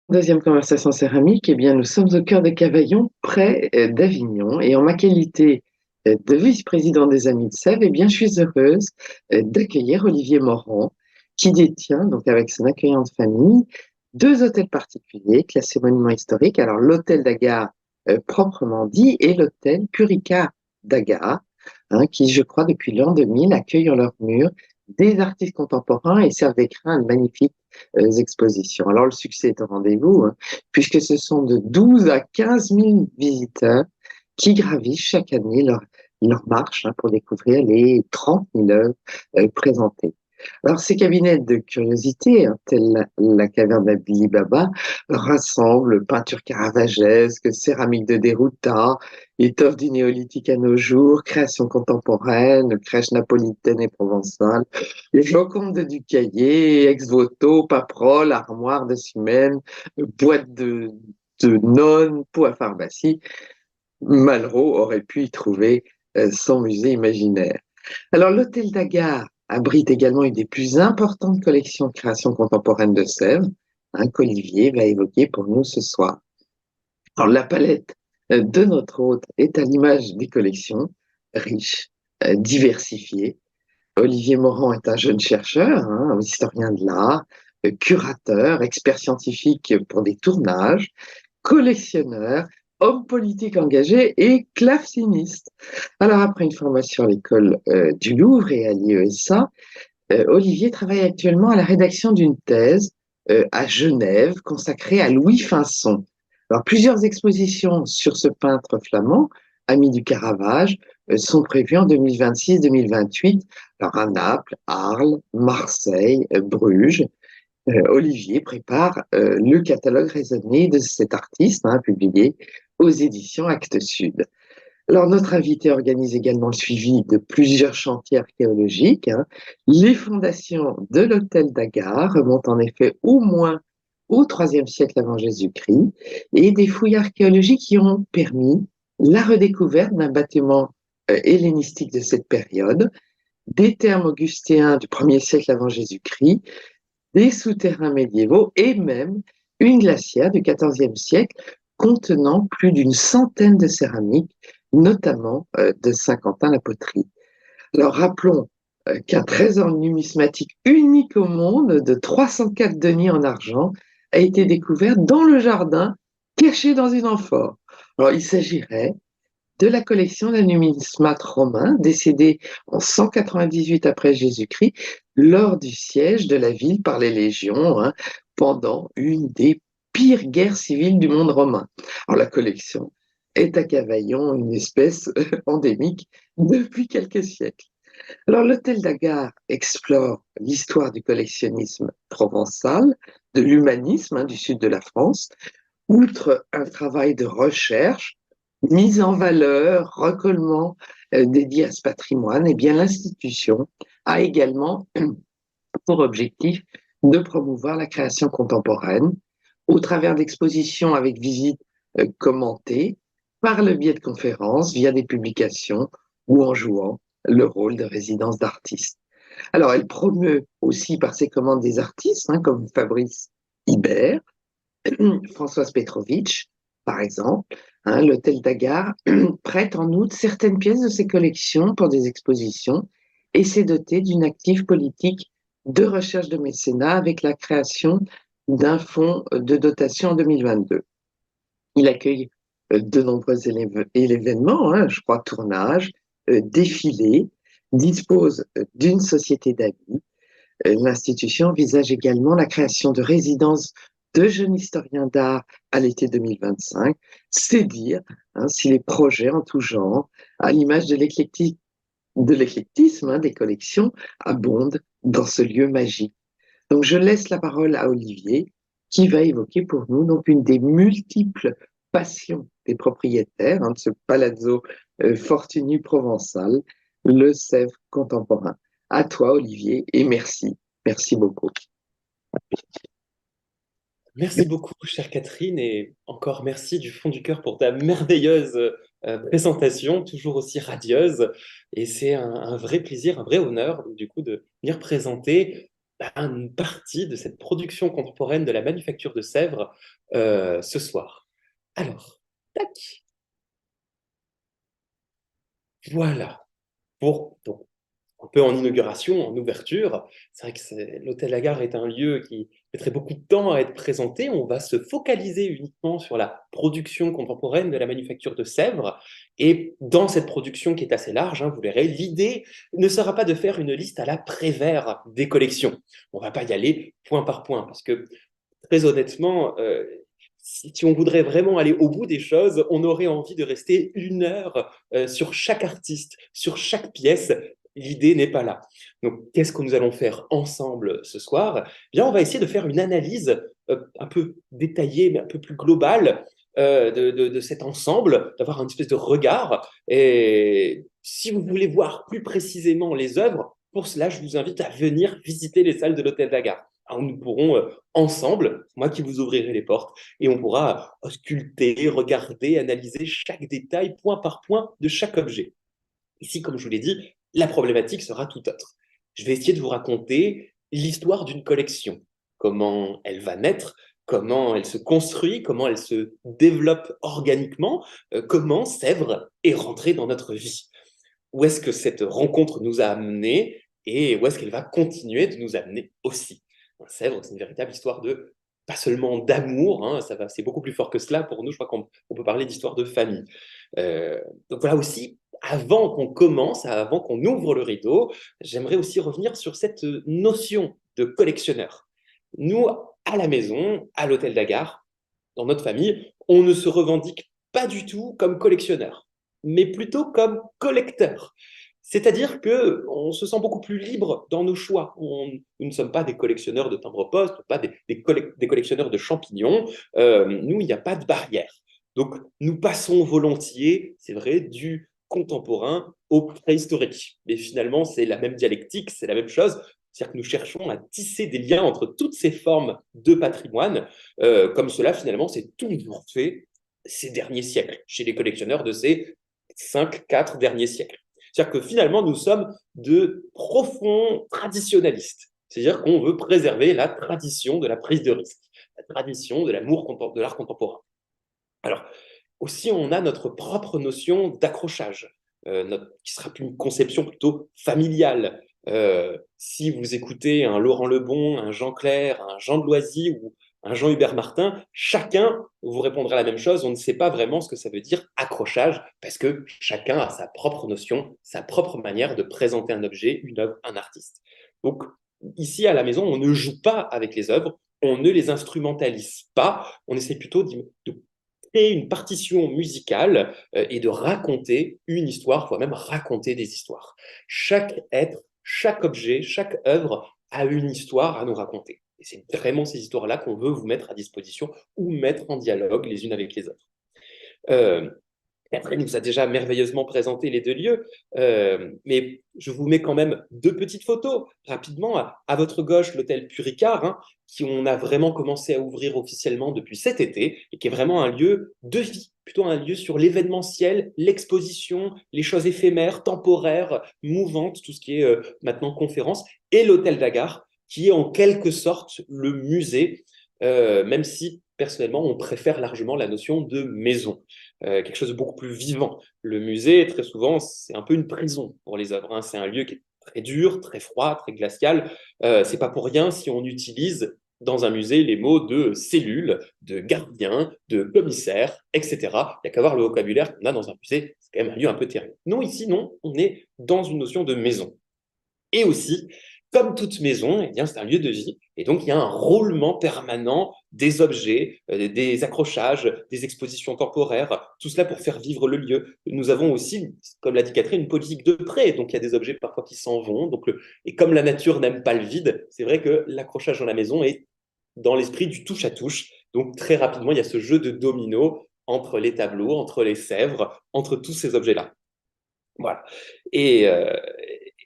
Deuxième conversation céramique, eh bien, nous sommes au cœur de Cavaillon, près d'Avignon, et en ma qualité de vice-président des Amis de Sèvres, eh bien, je suis heureuse d'accueillir Olivier Morand, qui détient, donc avec son accueillante famille, deux hôtels particuliers classés monuments historiques. Alors, l'hôtel d'Agar proprement dit et l'hôtel Curica d'Agar, hein, qui, je crois, depuis l'an 2000, accueillent en leurs murs des artistes contemporains et servent d'écrin à de magnifiques expositions. Alors, le succès est au rendez-vous, hein, puisque ce sont de 12 à 15 000 visiteurs qui gravissent chaque année leur marche, hein, pour découvrir les 30 000 œuvres présentées. Alors, ces cabinets de curiosité, hein, tels la caverne d'Ali Baba, rassemblent peinture caravagesque, céramique de Deruta, étoffes du néolithique à nos jours, création contemporaine, crèche napolitaine et provençale, les Joconde du Cahier, ex-voto, paperole, armoire de semaine, boîte de nonnes, pot à pharmacie. Malraux aurait pu y trouver son musée imaginaire. Alors, l'hôtel d'Agar abrite également une des plus importantes collections de création contemporaine de Sèvres, hein, qu'Olivier va évoquer pour nous ce soir. Alors, la palette de notre hôte est à l'image des collections, riche, diversifiée. Olivier Morand est un jeune chercheur, hein, un historien de l'art, curateur, expert scientifique pour des tournages, collectionneur, homme politique engagé et claveciniste. Alors, après une formation à l'école du Louvre et à l'IESA, Olivier travaille actuellement à la rédaction d'une thèse à Genève consacrée à Louis Finson. Alors, plusieurs expositions sur ce peintre flamand, ami du Caravage, sont prévues en 2026-2028, alors à Naples, Arles, Marseille, Bruges. Olivier prépare le catalogue raisonné de cet artiste, hein, publié aux éditions Actes Sud. Alors, notre invité organise également le suivi de plusieurs chantiers archéologiques, hein. Les fondations de l'hôtel d'Agar remontent en effet au moins au IIIe siècle avant Jésus-Christ, et des fouilles archéologiques qui ont permis la redécouverte d'un bâtiment hellénistique de cette période, des thermes augustéens du 1er siècle avant Jésus-Christ, des souterrains médiévaux et même une glacière du XIVe siècle contenant plus d'une centaine de céramiques, notamment de Saint-Quentin-la-Poterie. Alors rappelons qu'un trésor numismatique unique au monde de 304 deniers en argent a été découvert dans le jardin, caché dans une amphore. Alors il s'agirait de la collection d'un numismate romain décédé en 198 après Jésus-Christ lors du siège de la ville par les légions, hein, pendant une des pires guerres civiles du monde romain. Alors la collection est à Cavaillon une espèce endémique depuis quelques siècles. Alors l'hôtel d'Agar explore l'histoire du collectionnisme provençal, de l'humanisme, hein, du sud de la France, outre un travail de recherche, mise en valeur, recollement dédié à ce patrimoine, eh bien l'institution a également pour objectif de promouvoir la création contemporaine au travers d'expositions avec visites commentées, par le biais de conférences, via des publications ou en jouant le rôle de résidence d'artistes. Alors, elle promeut aussi par ses commandes des artistes, hein, comme Fabrice Hibert, Françoise Petrovitch, par exemple, hein, l'hôtel d'Agar prête en outre certaines pièces de ses collections pour des expositions et s'est doté d'une active politique de recherche de mécénat avec la création d'un fonds de dotation en 2022. Il accueille de nombreux événements, hein, je crois, tournages, défilés, dispose d'une société d'amis. L'institution envisage également la création de résidences de jeunes historiens d'art à l'été 2025. C'est dire, hein, si les projets en tout genre, à l'image de l'éclectisme, hein, des collections, abondent dans ce lieu magique. Donc je laisse la parole à Olivier, qui va évoquer pour nous donc une des multiples passions des propriétaires, hein, de ce palazzo Fortuny provençal, le Sèvres contemporain. À toi, Olivier, et merci. Merci beaucoup. Merci beaucoup, chère Catherine, et encore merci du fond du cœur pour ta merveilleuse présentation, toujours aussi radieuse. Et c'est un vrai plaisir, un vrai honneur, du coup, de venir présenter. une partie de cette production contemporaine de la manufacture de Sèvres ce soir. Alors, tac, voilà. Donc, un peu en inauguration, en ouverture. C'est vrai que l'Hôtel Lagarde est un lieu qui mettrait beaucoup de temps à être présenté. On va se focaliser uniquement sur la production contemporaine de la manufacture de Sèvres. Et dans cette production qui est assez large, hein, vous verrez, l'idée ne sera pas de faire une liste à la Prévert des collections. On ne va pas y aller point par point, parce que très honnêtement, si on voudrait vraiment aller au bout des choses, on aurait envie de rester 1 heure sur chaque artiste, sur chaque pièce. L'idée n'est pas là. Donc, qu'est-ce que nous allons faire ensemble ce soir? Eh bien, on va essayer de faire une analyse un peu détaillée, mais un peu plus globale de cet ensemble, d'avoir une espèce de regard. Et si vous voulez voir plus précisément les œuvres, pour cela, je vous invite à venir visiter les salles de l'Hôtel Dagar. Alors, nous pourrons ensemble, moi qui vous ouvrirai les portes, et on pourra sculpter, regarder, analyser chaque détail, point par point, de chaque objet. Ici, comme je vous l'ai dit, la problématique sera tout autre. Je vais essayer de vous raconter l'histoire d'une collection, comment elle va naître, comment elle se construit, comment elle se développe organiquement, comment Sèvres est rentrée dans notre vie. Où est-ce que cette rencontre nous a amenés et où est-ce qu'elle va continuer de nous amener aussi. Sèvres, c'est une véritable histoire de, pas seulement d'amour, hein, c'est beaucoup plus fort que cela pour nous, je crois qu'on peut parler d'histoire de famille. Donc voilà aussi, avant qu'on commence, avant qu'on ouvre le rideau, j'aimerais aussi revenir sur cette notion de collectionneur. Nous, à la maison, à l'Hôtel Dagar, dans notre famille, on ne se revendique pas du tout comme collectionneur, mais plutôt comme collecteur. C'est-à-dire que on se sent beaucoup plus libre dans nos choix. Nous ne sommes pas des collectionneurs de timbres-poste, pas des collectionneurs de champignons. Nous, il n'y a pas de barrière. Donc, nous passons volontiers, c'est vrai, du contemporain au préhistorique. Mais finalement, c'est la même dialectique, c'est la même chose. C'est-à-dire que nous cherchons à tisser des liens entre toutes ces formes de patrimoine, comme cela, finalement, c'est toujours fait ces derniers siècles, chez les collectionneurs de ces 5, 4 derniers siècles. C'est-à-dire que finalement, nous sommes de profonds traditionnalistes. C'est-à-dire qu'on veut préserver la tradition de la prise de risque, la tradition de l'amour de l'art contemporain. Alors, aussi, on a notre propre notion d'accrochage, qui sera une conception plutôt familiale. Si vous écoutez un Laurent Lebon, un Jean Clair, un Jean de Loisy ou un Jean-Hubert Martin, chacun vous répondra la même chose. On ne sait pas vraiment ce que ça veut dire accrochage, parce que chacun a sa propre notion, sa propre manière de présenter un objet, une œuvre, un artiste. Donc, ici à la maison, on ne joue pas avec les œuvres, on ne les instrumentalise pas, on essaie plutôt de créer une partition musicale et de raconter une histoire, voire même raconter des histoires. Chaque être, chaque objet, chaque œuvre a une histoire à nous raconter. Et c'est vraiment ces histoires-là qu'on veut vous mettre à disposition ou mettre en dialogue les unes avec les autres. Catherine nous a déjà merveilleusement présenté les 2 lieux, mais je vous mets quand même 2 petites photos rapidement. À votre gauche, l'hôtel Puricard, hein, qui on a vraiment commencé à ouvrir officiellement depuis cet été et qui est vraiment un lieu de vie, plutôt un lieu sur l'événementiel, l'exposition, les choses éphémères, temporaires, mouvantes, tout ce qui est maintenant conférence, et l'hôtel Dagar, qui est en quelque sorte le musée, même si personnellement on préfère largement la notion de maison. Quelque chose de beaucoup plus vivant. Le musée, très souvent, c'est un peu une prison pour les œuvres, hein. C'est un lieu qui est très dur, très froid, très glacial. C'est pas pour rien si on utilise dans un musée les mots de cellule, de gardien, de commissaire, etc. Il n'y a qu'à voir le vocabulaire qu'on a dans un musée. C'est quand même un lieu un peu terrible. Non, ici, non, on est dans une notion de maison. Et aussi, comme toute maison, eh bien, c'est un lieu de vie. Et donc, il y a un roulement permanent des objets, des accrochages, des expositions temporaires, tout cela pour faire vivre le lieu. Nous avons aussi, comme l'a dit Catherine, une politique de prêt. Donc, il y a des objets parfois qui s'en vont. Donc, et comme la nature n'aime pas le vide, c'est vrai que l'accrochage dans la maison est dans l'esprit du touche à touche. Donc, très rapidement, il y a ce jeu de domino entre les tableaux, entre les Sèvres, entre tous ces objets-là. Voilà. Et, euh,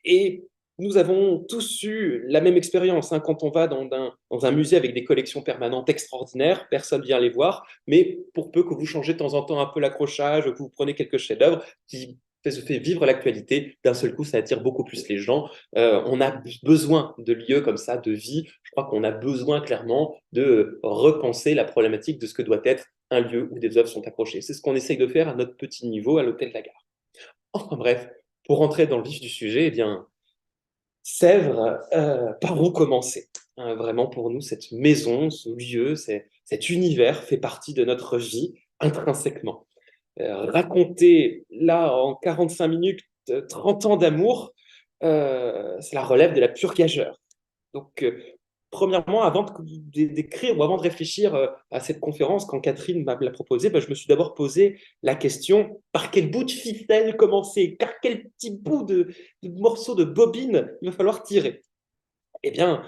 et nous avons tous eu la même expérience, hein, quand on va dans un musée avec des collections permanentes extraordinaires, personne vient les voir, mais pour peu que vous changez de temps en temps un peu l'accrochage, que vous prenez quelques chefs-d'œuvre qui se fait vivre l'actualité, d'un seul coup, ça attire beaucoup plus les gens. On a besoin de lieux comme ça, de vie. Je crois qu'on a besoin clairement de repenser la problématique de ce que doit être un lieu où des œuvres sont accrochées. C'est ce qu'on essaye de faire à notre petit niveau à l'Hôtel de la Gare. Enfin bref, pour rentrer dans le vif du sujet, eh bien, Sèvres, par où commencer? Vraiment, pour nous, cette maison, ce lieu, cet univers fait partie de notre vie intrinsèquement. Raconter là en 45 minutes 30 ans d'amour, cela relève de la pure gageure. Donc, premièrement, avant d'écrire ou avant de réfléchir à cette conférence, quand Catherine m'a l'a proposée, ben, je me suis d'abord posé la question par quel bout de ficelle commencer, par quel petit bout de morceau de bobine il va falloir tirer. Eh bien,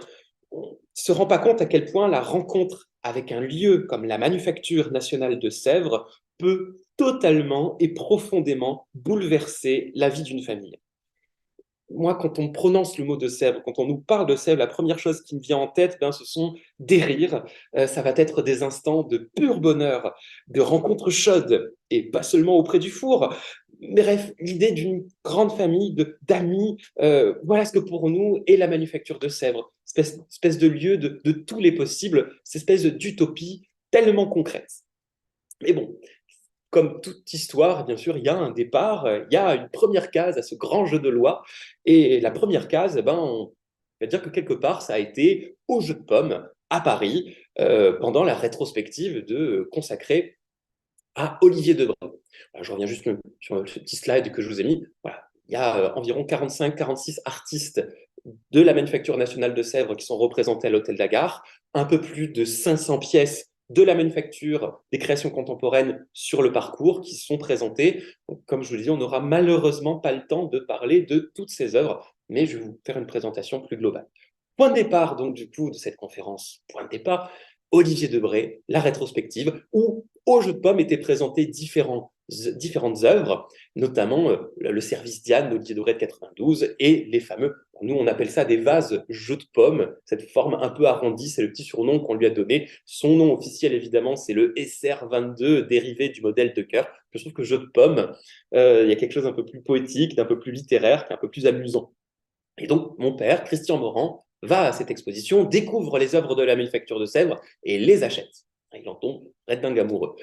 on ne se rend pas compte à quel point la rencontre avec un lieu comme la Manufacture nationale de Sèvres peut totalement et profondément bouleverser la vie d'une famille. Moi, quand on prononce le mot de Sèvres, quand on nous parle de Sèvres, la première chose qui me vient en tête, ben, ce sont des rires. Ça va être des instants de pur bonheur, de rencontres chaudes, et pas seulement auprès du four. Bref, l'idée d'une grande famille d'amis, voilà ce que pour nous est la Manufacture de Sèvres, espèce de lieu de tous les possibles, cette espèce d'utopie tellement concrète. Mais bon, comme toute histoire, bien sûr, il y a un départ, il y a une première case à ce grand jeu de loi. Et la première case, ben, on va dire que quelque part, ça a été au Jeu de Pommes à Paris pendant la rétrospective consacrée à Olivier Debray. Voilà, je reviens juste sur ce petit slide que je vous ai mis. Voilà. Il y a environ 45-46 artistes de la Manufacture nationale de Sèvres qui sont représentés à l'Hôtel de la Gare, un peu plus de 500 pièces de la manufacture des créations contemporaines sur le parcours qui sont présentées. Donc, comme je vous le dis, on n'aura malheureusement pas le temps de parler de toutes ces œuvres, mais je vais vous faire une présentation plus globale. Point de départ, donc, du coup, de cette conférence, point de départ, Olivier Debray, la rétrospective, où au Jeu de Pommes étaient présentées différentes œuvres, notamment le service Diane d'Olivier Debray de 92 et les fameux, nous on appelle ça des vases Jeu de Pommes, cette forme un peu arrondie, c'est le petit surnom qu'on lui a donné. Son nom officiel évidemment c'est le SR22 dérivé du modèle de cœur. Je trouve que Jeu de Pommes, il y a quelque chose d'un peu plus poétique, d'un peu plus littéraire, qui est un peu plus amusant. Et donc, mon père, Christian Morand, va à cette exposition, découvre les œuvres de la Manufacture de Sèvres et les achète. Il en tombe red dingue amoureux.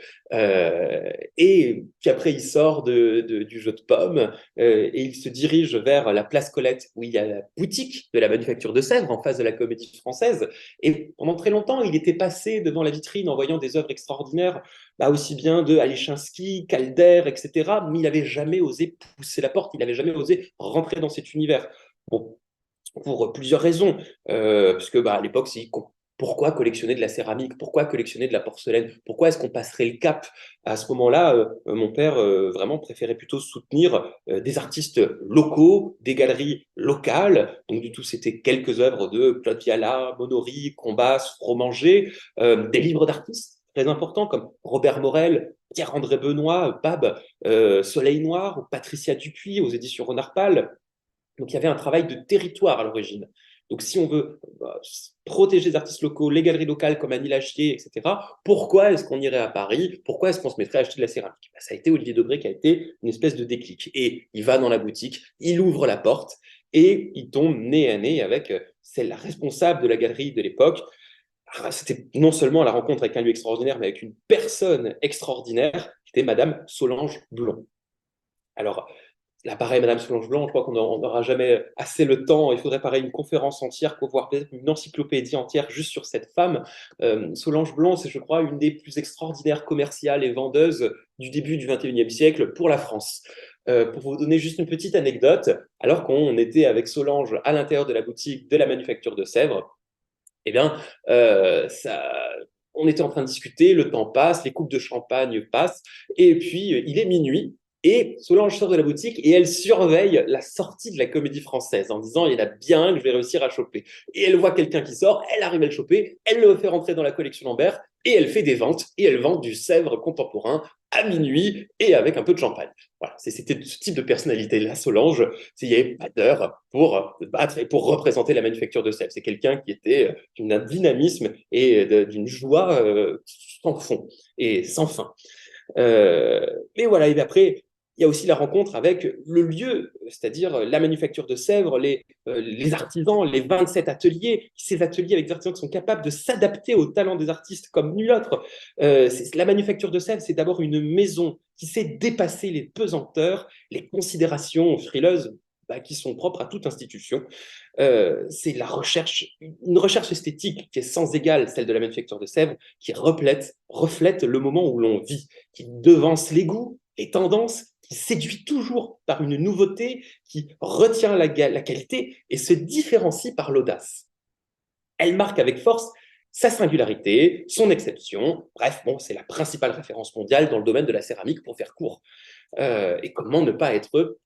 Et puis après, il sort du Jeu de Pommes et il se dirige vers la place Colette où il y a la boutique de la Manufacture de Sèvres en face de la Comédie Française. Et pendant très longtemps, il était passé devant la vitrine en voyant des œuvres extraordinaires, bah aussi bien de Alechinsky, Calder, etc. Mais il n'avait jamais osé pousser la porte, il n'avait jamais osé rentrer dans cet univers. Bon, pour plusieurs raisons. Puisque bah, à l'époque, pourquoi collectionner de la céramique? Pourquoi collectionner de la porcelaine? Pourquoi est-ce qu'on passerait le cap? À ce moment-là, mon père vraiment préférait plutôt soutenir des artistes locaux, des galeries locales. Donc du tout, c'était quelques œuvres de Claude Viala, Monory, Combas, Fromanger, des livres d'artistes très importants comme Robert Morel, Pierre-André Benoît, Pab, Soleil Noir, ou Patricia Dupuis aux éditions Renard-Pal. Donc il y avait un travail de territoire à l'origine. Donc si on veut protéger les artistes locaux, les galeries locales comme Annie Lachier, etc., pourquoi est-ce qu'on irait à Paris? Pourquoi est-ce qu'on se mettrait à acheter de la céramique? Ça a été Olivier Debray qui a été une espèce de déclic. Et il va dans la boutique, il ouvre la porte et il tombe nez à nez avec celle la responsable de la galerie de l'époque. C'était non seulement la rencontre avec un lieu extraordinaire, mais avec une personne extraordinaire, qui était Madame Solange Blond. Alors, là, pareil, Madame Solange Blanc, je crois qu'on n'aura jamais assez le temps. Il faudrait pareil une conférence entière, voire peut-être une encyclopédie entière juste sur cette femme. Solange Blanc, c'est, je crois, une des plus extraordinaires commerciales et vendeuses du début du XXIe siècle pour la France. Pour vous donner juste une petite anecdote, alors qu'on était avec Solange à l'intérieur de la boutique de la Manufacture de Sèvres, eh bien, on était en train de discuter, le temps passe, les coupes de champagne passent, et puis il est minuit, et Solange sort de la boutique et elle surveille la sortie de la Comédie Française en disant il y en a bien que je vais réussir à choper. Et elle voit quelqu'un qui sort, elle arrive à le choper, elle le fait rentrer dans la collection Lambert et elle fait des ventes et elle vend du Sèvres contemporain à minuit et avec un peu de champagne. Voilà, c'était ce type de personnalité-là, Solange. Il n'y avait pas d'heure pour battre et pour représenter la Manufacture de Sèvres. C'est quelqu'un qui était d'un dynamisme et d'une joie sans fond et sans fin. Mais voilà, et après, il y a aussi la rencontre avec le lieu, c'est-à-dire la manufacture de Sèvres, les artisans, les 27 ateliers, ces ateliers avec des artisans qui sont capables de s'adapter aux talents des artistes comme nul autre. La manufacture de Sèvres, c'est d'abord une maison qui sait dépasser les pesanteurs, les considérations frileuses qui sont propres à toute institution. C'est une recherche esthétique qui est sans égale, celle de la manufacture de Sèvres, qui reflète le moment où l'on vit, qui devance les goûts, les tendances, qui séduit toujours par une nouveauté, qui retient la qualité et se différencie par l'audace. Elle marque avec force sa singularité, son exception. Bref, bon, c'est la principale référence mondiale dans le domaine de la céramique pour faire court. Et comment ne pas être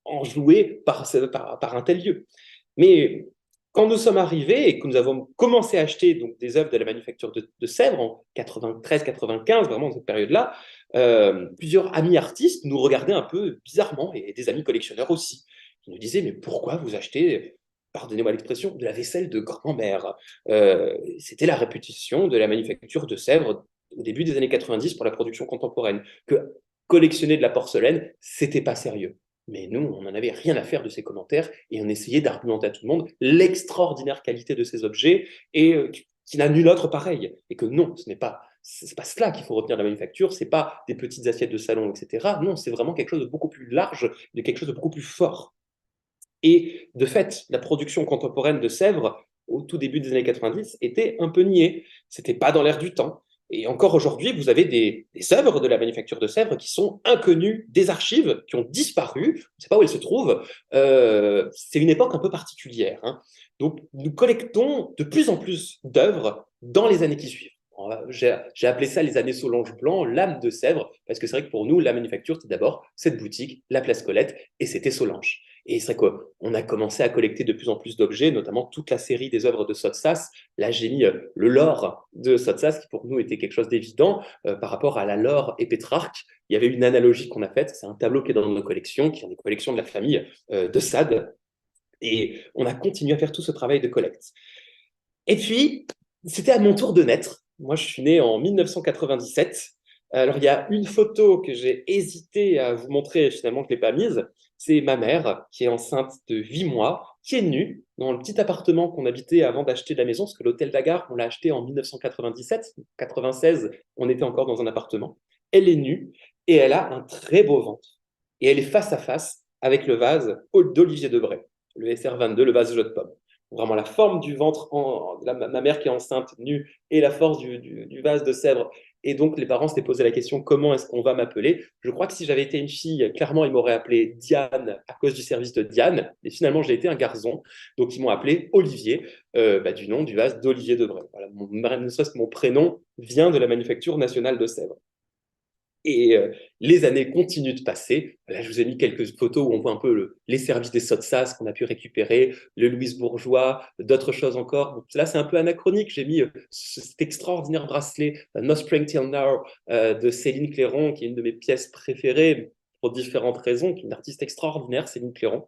enjoué par un tel lieu. Mais quand nous sommes arrivés et que nous avons commencé à acheter donc, des œuvres de la manufacture de Sèvres en 93-95, vraiment dans cette période-là, plusieurs amis artistes nous regardaient un peu bizarrement, et des amis collectionneurs aussi. Ils nous disaient, mais pourquoi vous achetez, pardonnez-moi l'expression, de la vaisselle de grand-mère? C'était la réputation de la manufacture de Sèvres au début des années 90 pour la production contemporaine, que collectionner de la porcelaine, c'était pas sérieux. Mais nous, on n'en avait rien à faire de ces commentaires et on essayait d'argumenter à tout le monde l'extraordinaire qualité de ces objets et qu'il n'a nul autre pareil. Et que non, c'est pas cela qu'il faut retenir de la manufacture, c'est pas des petites assiettes de salon, etc. Non, c'est vraiment quelque chose de beaucoup plus large, de quelque chose de beaucoup plus fort. Et de fait, la production contemporaine de Sèvres, au tout début des années 90, était un peu niée. C'était pas dans l'air du temps. Et encore aujourd'hui, vous avez des œuvres de la manufacture de Sèvres qui sont inconnues des archives, qui ont disparu. On ne sait pas où elles se trouvent. C'est une époque un peu particulière. Hein. Donc, nous collectons de plus en plus d'œuvres dans les années qui suivent. J'ai appelé ça les années Solange Blanc, l'âme de Sèvres, parce que c'est vrai que pour nous, la manufacture, c'était d'abord cette boutique, la place Colette, et c'était Solange. Et c'est vrai qu'on a commencé à collecter de plus en plus d'objets, notamment toute la série des œuvres de Sottsass. Là, j'ai mis le lore de Sottsass, qui pour nous était quelque chose d'évident par rapport à la lore et Pétrarque. Il y avait une analogie qu'on a faite, c'est un tableau qui est dans nos collections, qui est dans les collections de la famille de Sade. Et on a continué à faire tout ce travail de collecte. Et puis, c'était à mon tour de naître. Moi, je suis né en 1997. Alors, il y a une photo que j'ai hésité à vous montrer, et finalement, je ne l'ai pas mise. C'est ma mère, qui est enceinte de 8 mois, qui est nue dans le petit appartement qu'on habitait avant d'acheter la maison, parce que l'hôtel Dagar, on l'a acheté en 1997. 96, on était encore dans un appartement. Elle est nue et elle a un très beau ventre. Et elle est face à face avec le vase d'Olivier Debray, le SR22, le vase jeu de pomme. Vraiment la forme du ventre, ma mère qui est enceinte, nue, et la force du vase de Sèvres. Et donc, les parents s'étaient posé la question, comment est-ce qu'on va m'appeler? Je crois que si j'avais été une fille, clairement, ils m'auraient appelé Diane à cause du service de Diane. Et finalement, j'ai été un garçon. Donc, ils m'ont appelé Olivier, du nom du vase d'Olivier Debray. Voilà, ne serait-ce que mon prénom vient de la Manufacture nationale de Sèvres. Et les années continuent de passer. Là, je vous ai mis quelques photos où on voit un peu les services des Sottsass qu'on a pu récupérer, le Louise Bourgeois, d'autres choses encore. Donc, là, c'est un peu anachronique. J'ai mis cet extraordinaire bracelet No Spring Till Now de Céline Clairon, qui est une de mes pièces préférées pour différentes raisons, qui est une artiste extraordinaire, Céline Clairon.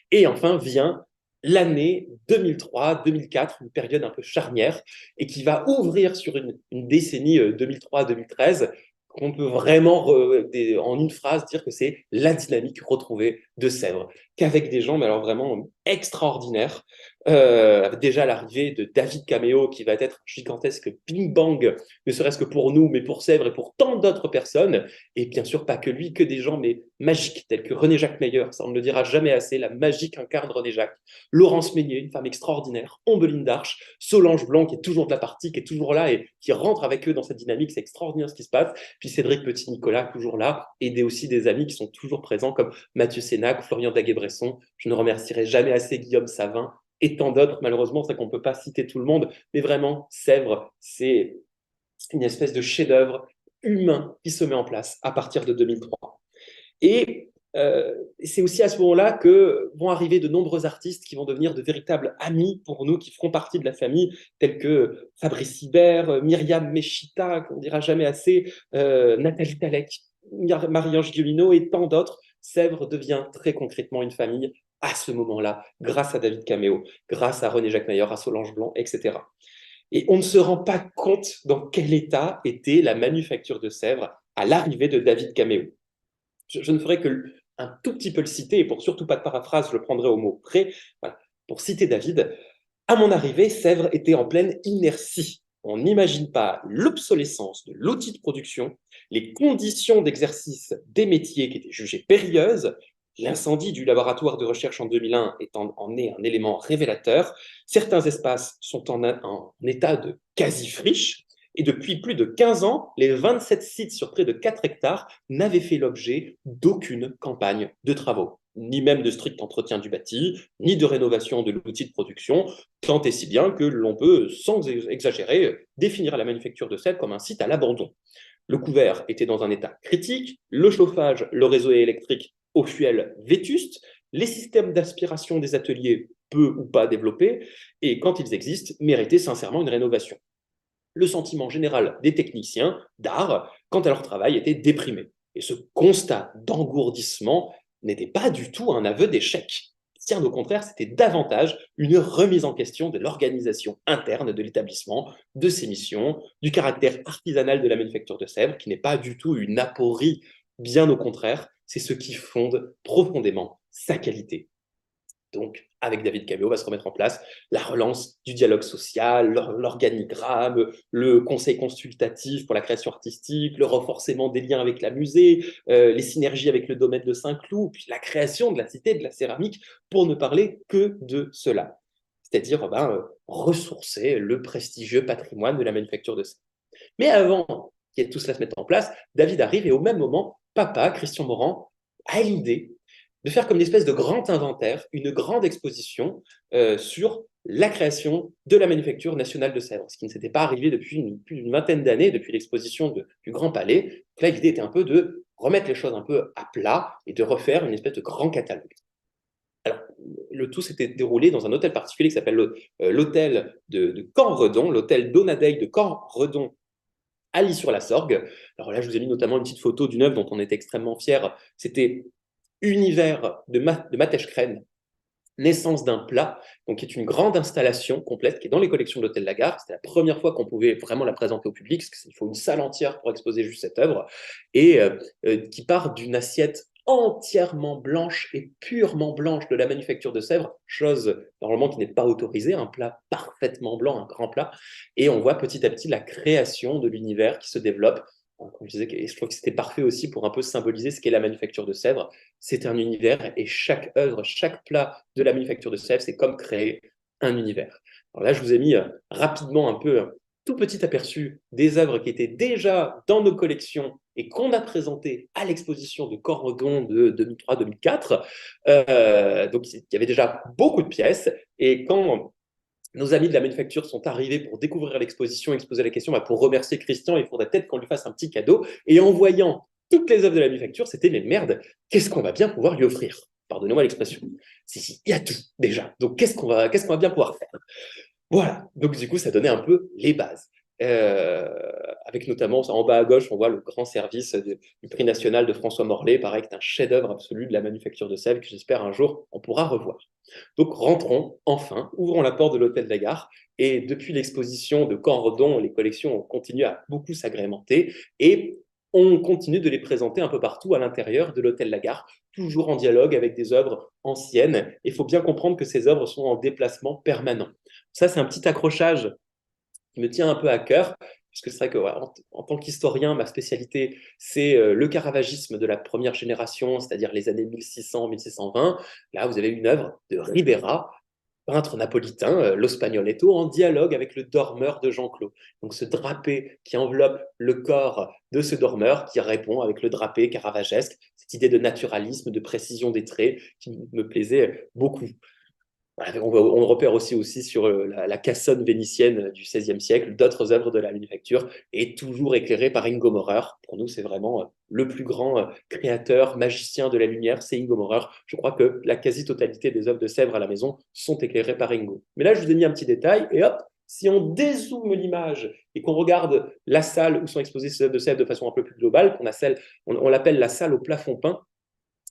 Et enfin vient l'année 2003-2004, une période un peu charnière, et qui va ouvrir sur une décennie 2003-2013 qu'on peut vraiment, en une phrase, dire que c'est la dynamique retrouvée de Sèvres, qu'avec des gens, mais alors vraiment extraordinaires. Déjà l'arrivée de David Caméo, qui va être un gigantesque ping-bang, ne serait-ce que pour nous, mais pour Sèvres et pour tant d'autres personnes. Et bien sûr, pas que lui, que des gens, mais magiques, tels que René-Jacques Meyer, ça on ne le dira jamais assez, la magie qu'incarne René-Jacques. Laurence Meunier, une femme extraordinaire, Ombeline Darche, Solange Blanc, qui est toujours de la partie, qui est toujours là et qui rentre avec eux dans cette dynamique, c'est extraordinaire ce qui se passe. Puis Cédric Petit-Nicolas, toujours là, et aussi des amis qui sont toujours présents, comme Mathieu Sénac, Florian Daguet-Bresson. Je ne remercierai jamais assez Guillaume Savin, et tant d'autres, malheureusement, c'est qu'on ne peut pas citer tout le monde, mais vraiment, Sèvres, c'est une espèce de chef-d'œuvre humain qui se met en place à partir de 2003. Et c'est aussi à ce moment-là que vont arriver de nombreux artistes qui vont devenir de véritables amis pour nous, qui feront partie de la famille, tels que Fabrice Hibert, Myriam Meshita, qu'on ne dira jamais assez, Nathalie Talek, Marie-Ange Guillemino et tant d'autres. Sèvres devient très concrètement une famille à ce moment-là, grâce à David Caméo, grâce à René-Jacques Mayer, à Solange Blanc, etc. Et on ne se rend pas compte dans quel état était la manufacture de Sèvres à l'arrivée de David Caméo. Je ne ferai un tout petit peu le citer, et pour surtout pas de paraphrase, je le prendrai au mot près. Voilà. Pour citer David, à mon arrivée, Sèvres était en pleine inertie. On n'imagine pas l'obsolescence de l'outil de production, les conditions d'exercice des métiers qui étaient jugées périlleuses. L'incendie du laboratoire de recherche en 2001 en est un élément révélateur. Certains espaces sont en état de quasi-friche. Et depuis plus de 15 ans, les 27 sites sur près de 4 hectares n'avaient fait l'objet d'aucune campagne de travaux, ni même de strict entretien du bâti, ni de rénovation de l'outil de production, tant et si bien que l'on peut, sans exagérer, définir la manufacture de Sèvres comme un site à l'abandon. Le couvert était dans un état critique, le chauffage, le réseau électrique au fuel vétuste, les systèmes d'aspiration des ateliers peu ou pas développés, et quand ils existent, méritaient sincèrement une rénovation. Le sentiment général des techniciens d'art quant à leur travail était déprimé. Et ce constat d'engourdissement n'était pas du tout un aveu d'échec. Bien au contraire, c'était davantage une remise en question de l'organisation interne de l'établissement, de ses missions, du caractère artisanal de la manufacture de Sèvres, qui n'est pas du tout une aporie, bien au contraire, c'est ce qui fonde profondément sa qualité. Donc, avec David Caméo, va se remettre en place la relance du dialogue social, l'organigramme, le conseil consultatif pour la création artistique, le renforcement des liens avec la musée, les synergies avec le domaine de Saint-Cloud, puis la création de la cité de la céramique, pour ne parler que de cela. C'est-à-dire ressourcer le prestigieux patrimoine de la manufacture de Sèvres. Mais avant que tout cela se mette en place, David arrive et au même moment, papa, Christian Morand, a l'idée de faire comme une espèce de grand inventaire, une grande exposition sur la création de la manufacture nationale de Sèvres, ce qui ne s'était pas arrivé depuis plus d'une vingtaine d'années, depuis l'exposition du Grand Palais. Donc là, l'idée était un peu de remettre les choses un peu à plat et de refaire une espèce de grand catalogue. Alors, le tout s'était déroulé dans un hôtel particulier qui s'appelle l'hôtel de Caen-Redon, l'hôtel Donadeil de Caen-Redon à Lis-sur-la-Sorgue. Alors là, je vous ai mis notamment une petite photo d'une œuvre dont on était extrêmement fiers. C'était Univers de Matej Kren, Naissance d'un plat, donc qui est une grande installation complète qui est dans les collections de l'Hôtel Lagare. C'était la première fois qu'on pouvait vraiment la présenter au public, parce qu'il faut une salle entière pour exposer juste cette œuvre, et qui part d'une assiette entièrement blanche et purement blanche de la manufacture de Sèvres, chose normalement qui n'est pas autorisée, un plat parfaitement blanc, un grand plat, et on voit petit à petit la création de l'univers qui se développe. Comme je disais, et je trouve que c'était parfait aussi pour un peu symboliser ce qu'est la manufacture de Sèvres. C'est un univers et chaque œuvre, chaque plat de la manufacture de Sèvres, c'est comme créer un univers. Alors là, je vous ai mis rapidement un peu tout petit aperçu des œuvres qui étaient déjà dans nos collections et qu'on a présentées à l'exposition de Caen-Redon de 2003-2004. Donc, il y avait déjà beaucoup de pièces. Et quand nos amis de la manufacture sont arrivés pour découvrir l'exposition et se poser la question, pour remercier Christian, il faudrait peut-être qu'on lui fasse un petit cadeau. Et en voyant toutes les œuvres de la manufacture, c'était mais merde, qu'est-ce qu'on va bien pouvoir lui offrir? Pardonnez-moi l'expression. Si, il y a tout déjà. Donc qu'est-ce qu'on va bien pouvoir faire? Voilà, donc du coup, ça donnait un peu les bases. Avec notamment, en bas à gauche, on voit le grand service du prix national de François Morlet, pareil, qui est un chef-d'œuvre absolu de la manufacture de Sèvres, que j'espère un jour on pourra revoir. Donc rentrons, enfin, ouvrons la porte de l'Hôtel de la Gare, et depuis l'exposition de Caen-Redon, les collections ont continué à beaucoup s'agrémenter, et on continue de les présenter un peu partout à l'intérieur de l'Hôtel de la Gare, toujours en dialogue avec des œuvres anciennes. Il faut bien comprendre que ces œuvres sont en déplacement permanent. Ça, c'est un petit accrochage qui me tient un peu à cœur, parce que c'est vrai que en tant qu'historien, ma spécialité, c'est le caravagisme de la première génération, c'est-à-dire les années 1600-1620. Là, vous avez une œuvre de Ribera, peintre napolitain, Lo Spagnoletto, en dialogue avec le dormeur de Jean-Claude. Donc ce drapé qui enveloppe le corps de ce dormeur, qui répond avec le drapé caravagesque, cette idée de naturalisme, de précision des traits, qui me plaisait beaucoup. On repère aussi sur la cassone vénitienne du XVIe siècle, d'autres œuvres de la manufacture, et toujours éclairées par Ingo Maurer. Pour nous, c'est vraiment le plus grand créateur, magicien de la lumière, c'est Ingo Maurer. Je crois que la quasi-totalité des œuvres de Sèvres à la maison sont éclairées par Ingo. Mais là, je vous ai mis un petit détail, et hop, si on dézoome l'image et qu'on regarde la salle où sont exposées ces œuvres de Sèvres de façon un peu plus globale, on l'appelle la salle au plafond peint.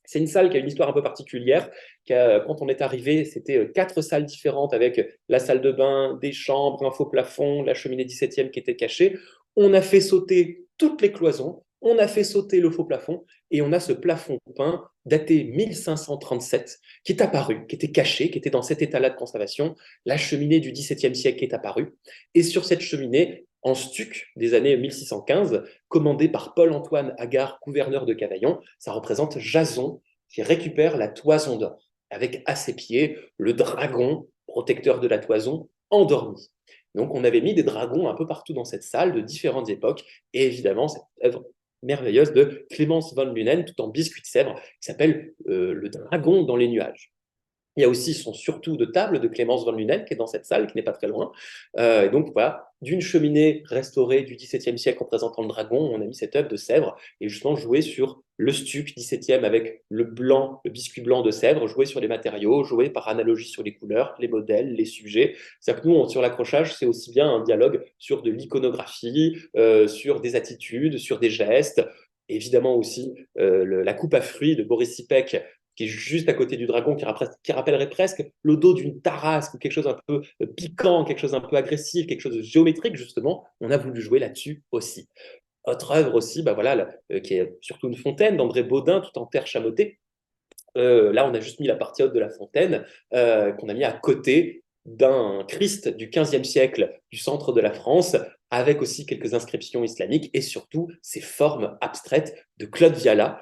C'est une salle qui a une histoire un peu particulière. Quand on est arrivé, c'était 4 salles différentes avec la salle de bain, des chambres, un faux plafond, la cheminée 17e qui était cachée. On a fait sauter toutes les cloisons. On a fait sauter le faux plafond et on a ce plafond peint daté 1537 qui est apparu, qui était caché, qui était dans cet état-là de conservation. La cheminée du XVIIe siècle est apparue. Et sur cette cheminée, en stuc des années 1615, commandée par Paul-Antoine Agard, gouverneur de Cavaillon, ça représente Jason qui récupère la toison d'or, avec à ses pieds le dragon, protecteur de la toison, endormi. Donc on avait mis des dragons un peu partout dans cette salle de différentes époques, et évidemment cette œuvre merveilleuse de Clémence von Lunen, tout en biscuit de Sèvres, qui s'appelle Le dragon dans les nuages. Il y a aussi son surtout de table de Clémence von Lunel qui est dans cette salle, qui n'est pas très loin. Et donc voilà, d'une cheminée restaurée du XVIIe siècle représentant le dragon, on a mis cette œuvre de Sèvres et justement joué sur le stuc XVIIe avec le blanc, le biscuit blanc de Sèvres, joué sur les matériaux, joué par analogie sur les couleurs, les modèles, les sujets. C'est-à-dire que nous, sur l'accrochage, c'est aussi bien un dialogue sur de l'iconographie, sur des attitudes, sur des gestes. Évidemment aussi la coupe à fruits de Boris Sipek qui est juste à côté du dragon, qui rappellerait presque le dos d'une tarasque ou quelque chose un peu piquant, quelque chose un peu agressif, quelque chose de géométrique, justement. On a voulu jouer là-dessus aussi. Autre œuvre aussi, bah voilà, qui est surtout une fontaine d'André Baudin, tout en terre chamottée. Là, on a juste mis la partie haute de la fontaine, qu'on a mis à côté d'un Christ du XVe siècle du centre de la France, avec aussi quelques inscriptions islamiques et surtout ces formes abstraites de Claude Viala,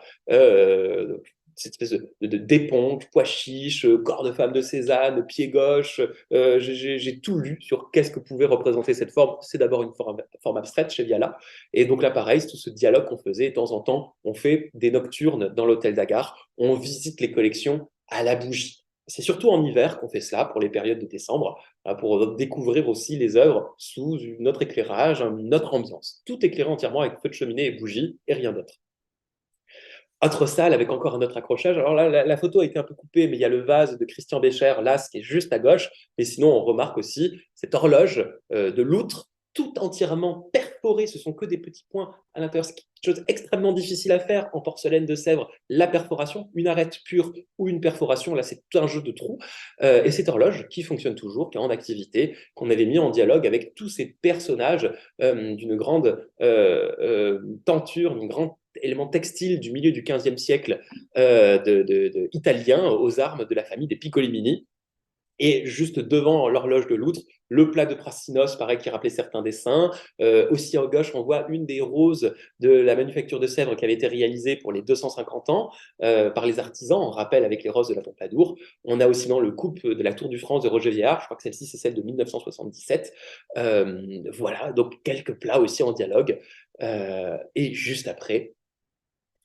cette espèce d'éponge, pois chiche, corps de femme de Cézanne, pied gauche. J'ai tout lu sur qu'est-ce que pouvait représenter cette forme. C'est d'abord une forme abstraite chez Viala. Et donc là, pareil, c'est tout ce dialogue qu'on faisait. De temps en temps, on fait des nocturnes dans l'hôtel d'Agar. On visite les collections à la bougie. C'est surtout en hiver qu'on fait cela, pour les périodes de décembre, pour découvrir aussi les œuvres sous un autre éclairage, une autre ambiance. Tout éclairé entièrement avec feu de cheminée et bougie et rien d'autre. Autre salle avec encore un autre accrochage. Alors là, la photo a été un peu coupée, mais il y a le vase de Christian Bécher, là, ce qui est juste à gauche. Mais sinon, on remarque aussi cette horloge de loutre, tout entièrement perforée. Ce sont que des petits points à l'intérieur. C'est quelque chose extrêmement difficile à faire en porcelaine de Sèvres. La perforation, une arête pure ou une perforation, là, c'est tout un jeu de trous. Et cette horloge qui fonctionne toujours, qui est en activité, qu'on avait mis en dialogue avec tous ces personnages d'une grande tenture, d'une grande éléments textiles du milieu du XVe siècle italien aux armes de la famille des Piccolomini. Et juste devant l'horloge de loutre, le plat de Prassinos, pareil, qui rappelait certains dessins. Aussi à gauche, on voit une des roses de la manufacture de Sèvres qui avait été réalisée pour les 250 ans par les artisans, en rappel avec les roses de la Pompadour. On a aussi dans le coupe de la Tour du France de Roger Viard, je crois que celle-ci, c'est celle de 1977. Voilà, donc quelques plats aussi en dialogue. Et juste après,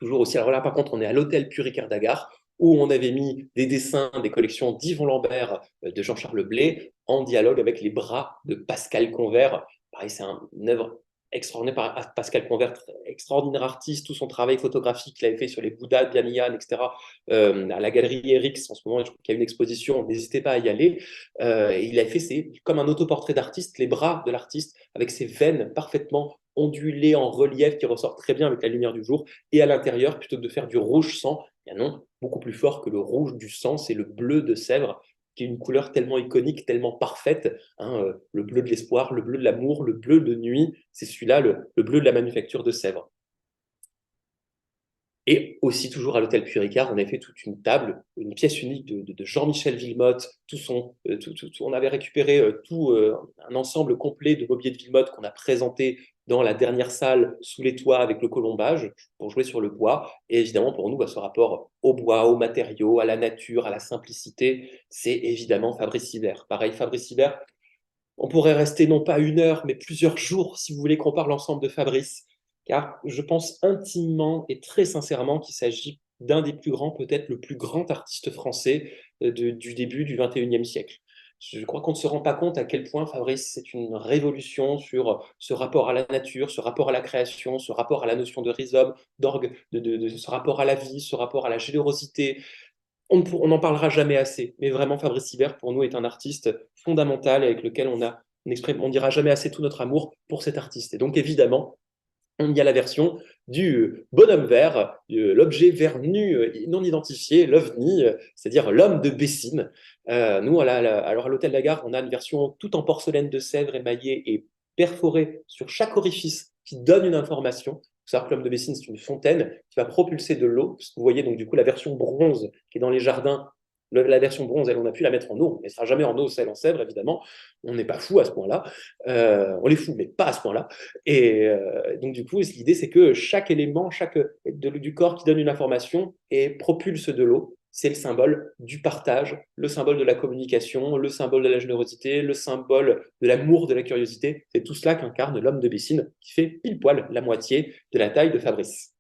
toujours aussi. Alors là, par contre, on est à l'hôtel Puricaire d'Agar, où on avait mis des dessins des collections d'Yvon Lambert, de Jean-Charles Blé, en dialogue avec les bras de Pascal Convert. Pareil, c'est une œuvre extraordinaire par Pascal Convert, extraordinaire artiste, tout son travail photographique qu'il avait fait sur les Bouddhas, Bianian, etc., à la galerie Erix en ce moment, je crois qu'il y a une exposition, n'hésitez pas à y aller. Et il a fait, c'est comme un autoportrait d'artiste, les bras de l'artiste, avec ses veines parfaitement ondulées en relief qui ressortent très bien avec la lumière du jour. Et à l'intérieur, plutôt que de faire du rouge sang, eh bien non, beaucoup plus fort que le rouge du sang, c'est le bleu de Sèvres, qui est une couleur tellement iconique, tellement parfaite. Hein, le bleu de l'espoir, le bleu de l'amour, le bleu de nuit, c'est celui-là, le bleu de la manufacture de Sèvres. Et aussi, toujours à l'hôtel Puricard, on avait fait toute une table, une pièce unique de Jean-Michel Villemotte. On avait récupéré un ensemble complet de mobilier de Villemotte qu'on a présenté dans la dernière salle sous les toits avec le colombage pour jouer sur le bois. Et évidemment, pour nous, ce rapport au bois, aux matériaux, à la nature, à la simplicité, c'est évidemment Fabrice Hibert. Pareil, Fabrice Hibert, on pourrait rester non pas une heure, mais plusieurs jours si vous voulez qu'on parle ensemble de Fabrice, car je pense intimement et très sincèrement qu'il s'agit d'un des plus grands, peut-être le plus grand artiste français du début du XXIe siècle. Je crois qu'on ne se rend pas compte à quel point Fabrice, c'est une révolution sur ce rapport à la nature, ce rapport à la création, ce rapport à la notion de rhizome, d'orgue, ce rapport à la vie, ce rapport à la générosité, on n'en parlera jamais assez, mais vraiment Fabrice Hibert pour nous est un artiste fondamental avec lequel on dira jamais assez tout notre amour pour cet artiste. Et donc évidemment, on y a la version du bonhomme vert, l'objet vert nu non identifié, l'OVNI, c'est-à-dire l'homme de Bessines. Nous, alors à l'hôtel Lagarde, on a une version tout en porcelaine de Sèvres émaillée et perforée sur chaque orifice qui donne une information. faut savoir que l'homme de Bessines, c'est une fontaine qui va propulser de l'eau, parce que vous voyez donc du coup la version bronze qui est dans les jardins. La version bronze, elle, on a pu la mettre en eau. On ne mettra jamais en eau, celle en Sèvres, évidemment. On n'est pas fou à ce point-là. On les fout, mais pas à ce point-là. Et donc, du coup, l'idée, c'est que chaque élément, du corps qui donne une information et propulse de l'eau, c'est le symbole du partage, le symbole de la communication, le symbole de la générosité, le symbole de l'amour, de la curiosité. C'est tout cela qu'incarne l'homme de Bessines, qui fait pile poil la moitié de la taille de Fabrice.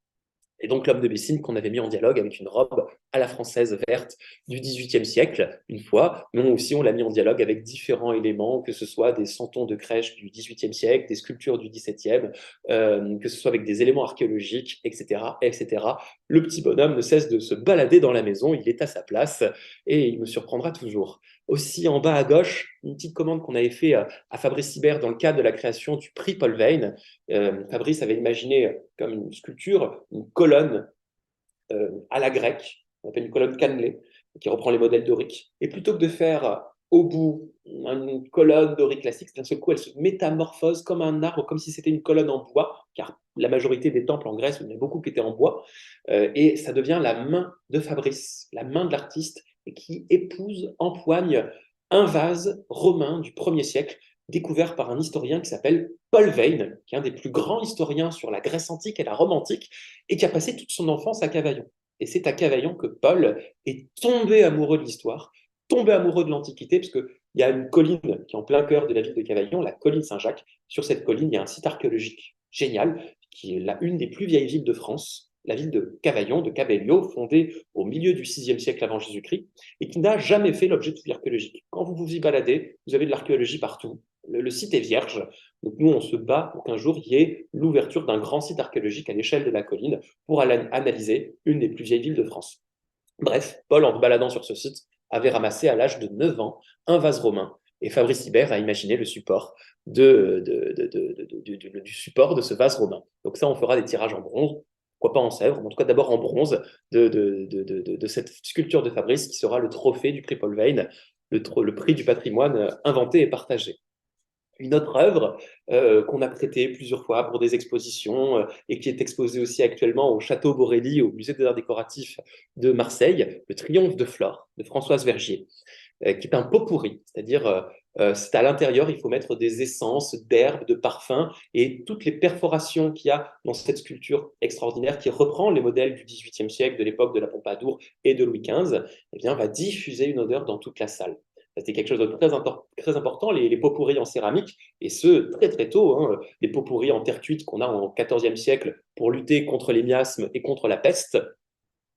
Et donc l'homme de Bessines qu'on avait mis en dialogue avec une robe à la française verte du XVIIIe siècle, une fois, mais aussi on l'a mis en dialogue avec différents éléments, que ce soit des santons de crèche du XVIIIe siècle, des sculptures du XVIIe, que ce soit avec des éléments archéologiques, etc., etc. Le petit bonhomme ne cesse de se balader dans la maison, il est à sa place et il me surprendra toujours. Aussi en bas à gauche, une petite commande qu'on avait fait à Fabrice Hibert dans le cadre de la création du prix Paul Veyne. Fabrice avait imaginé comme une sculpture, une colonne à la grecque, on appelle une colonne cannelée, qui reprend les modèles doriques. Et plutôt que de faire au bout une colonne dorique classique, d'un seul coup, elle se métamorphose comme un arbre, comme si c'était une colonne en bois, car la majorité des temples en Grèce, il y en a beaucoup qui étaient en bois, et ça devient la main de Fabrice, la main de l'artiste, et qui épouse, empoigne un vase romain du 1er siècle, découvert par un historien qui s'appelle Paul Veyne, qui est un des plus grands historiens sur la Grèce antique et la Rome antique, et qui a passé toute son enfance à Cavaillon. Et c'est à Cavaillon que Paul est tombé amoureux de l'histoire, tombé amoureux de l'Antiquité, parce qu'il y a une colline qui est en plein cœur de la ville de Cavaillon, la colline Saint-Jacques. Sur cette colline, il y a un site archéologique génial, qui est une des plus vieilles villes de France, la ville de Cavaillon, de Cabellio, fondée au milieu du VIe siècle avant Jésus-Christ, et qui n'a jamais fait l'objet de fouilles archéologiques. Quand vous vous y baladez, vous avez de l'archéologie partout. Le site est vierge. Donc nous, on se bat pour qu'un jour, il y ait l'ouverture d'un grand site archéologique à l'échelle de la colline pour analyser une des plus vieilles villes de France. Bref, Paul, en se baladant sur ce site, avait ramassé à l'âge de 9 ans un vase romain. Et Fabrice Hibert a imaginé le support du support de ce vase romain. Donc ça, on fera des tirages en bronze, pourquoi pas en Sèvres, mais en tout cas d'abord en bronze de cette sculpture de Fabrice qui sera le trophée du prix Paul Veyne, le prix du patrimoine inventé et partagé. Une autre œuvre qu'on a prêtée plusieurs fois pour des expositions et qui est exposée aussi actuellement au Château Borelli, au Musée des Arts Décoratifs de Marseille, le Triomphe de Flore de Françoise Vergier, qui est un pot pourri, c'est-à-dire c'est à l'intérieur, il faut mettre des essences, d'herbes, de parfums et toutes les perforations qu'il y a dans cette sculpture extraordinaire qui reprend les modèles du XVIIIe siècle, de l'époque de la Pompadour et de Louis XV, eh bien, va diffuser une odeur dans toute la salle. C'était quelque chose de très important, les pots pourris en céramique, et ce, très très tôt, hein, les pots pourris en terre cuite qu'on a au XIVe siècle pour lutter contre les miasmes et contre la peste.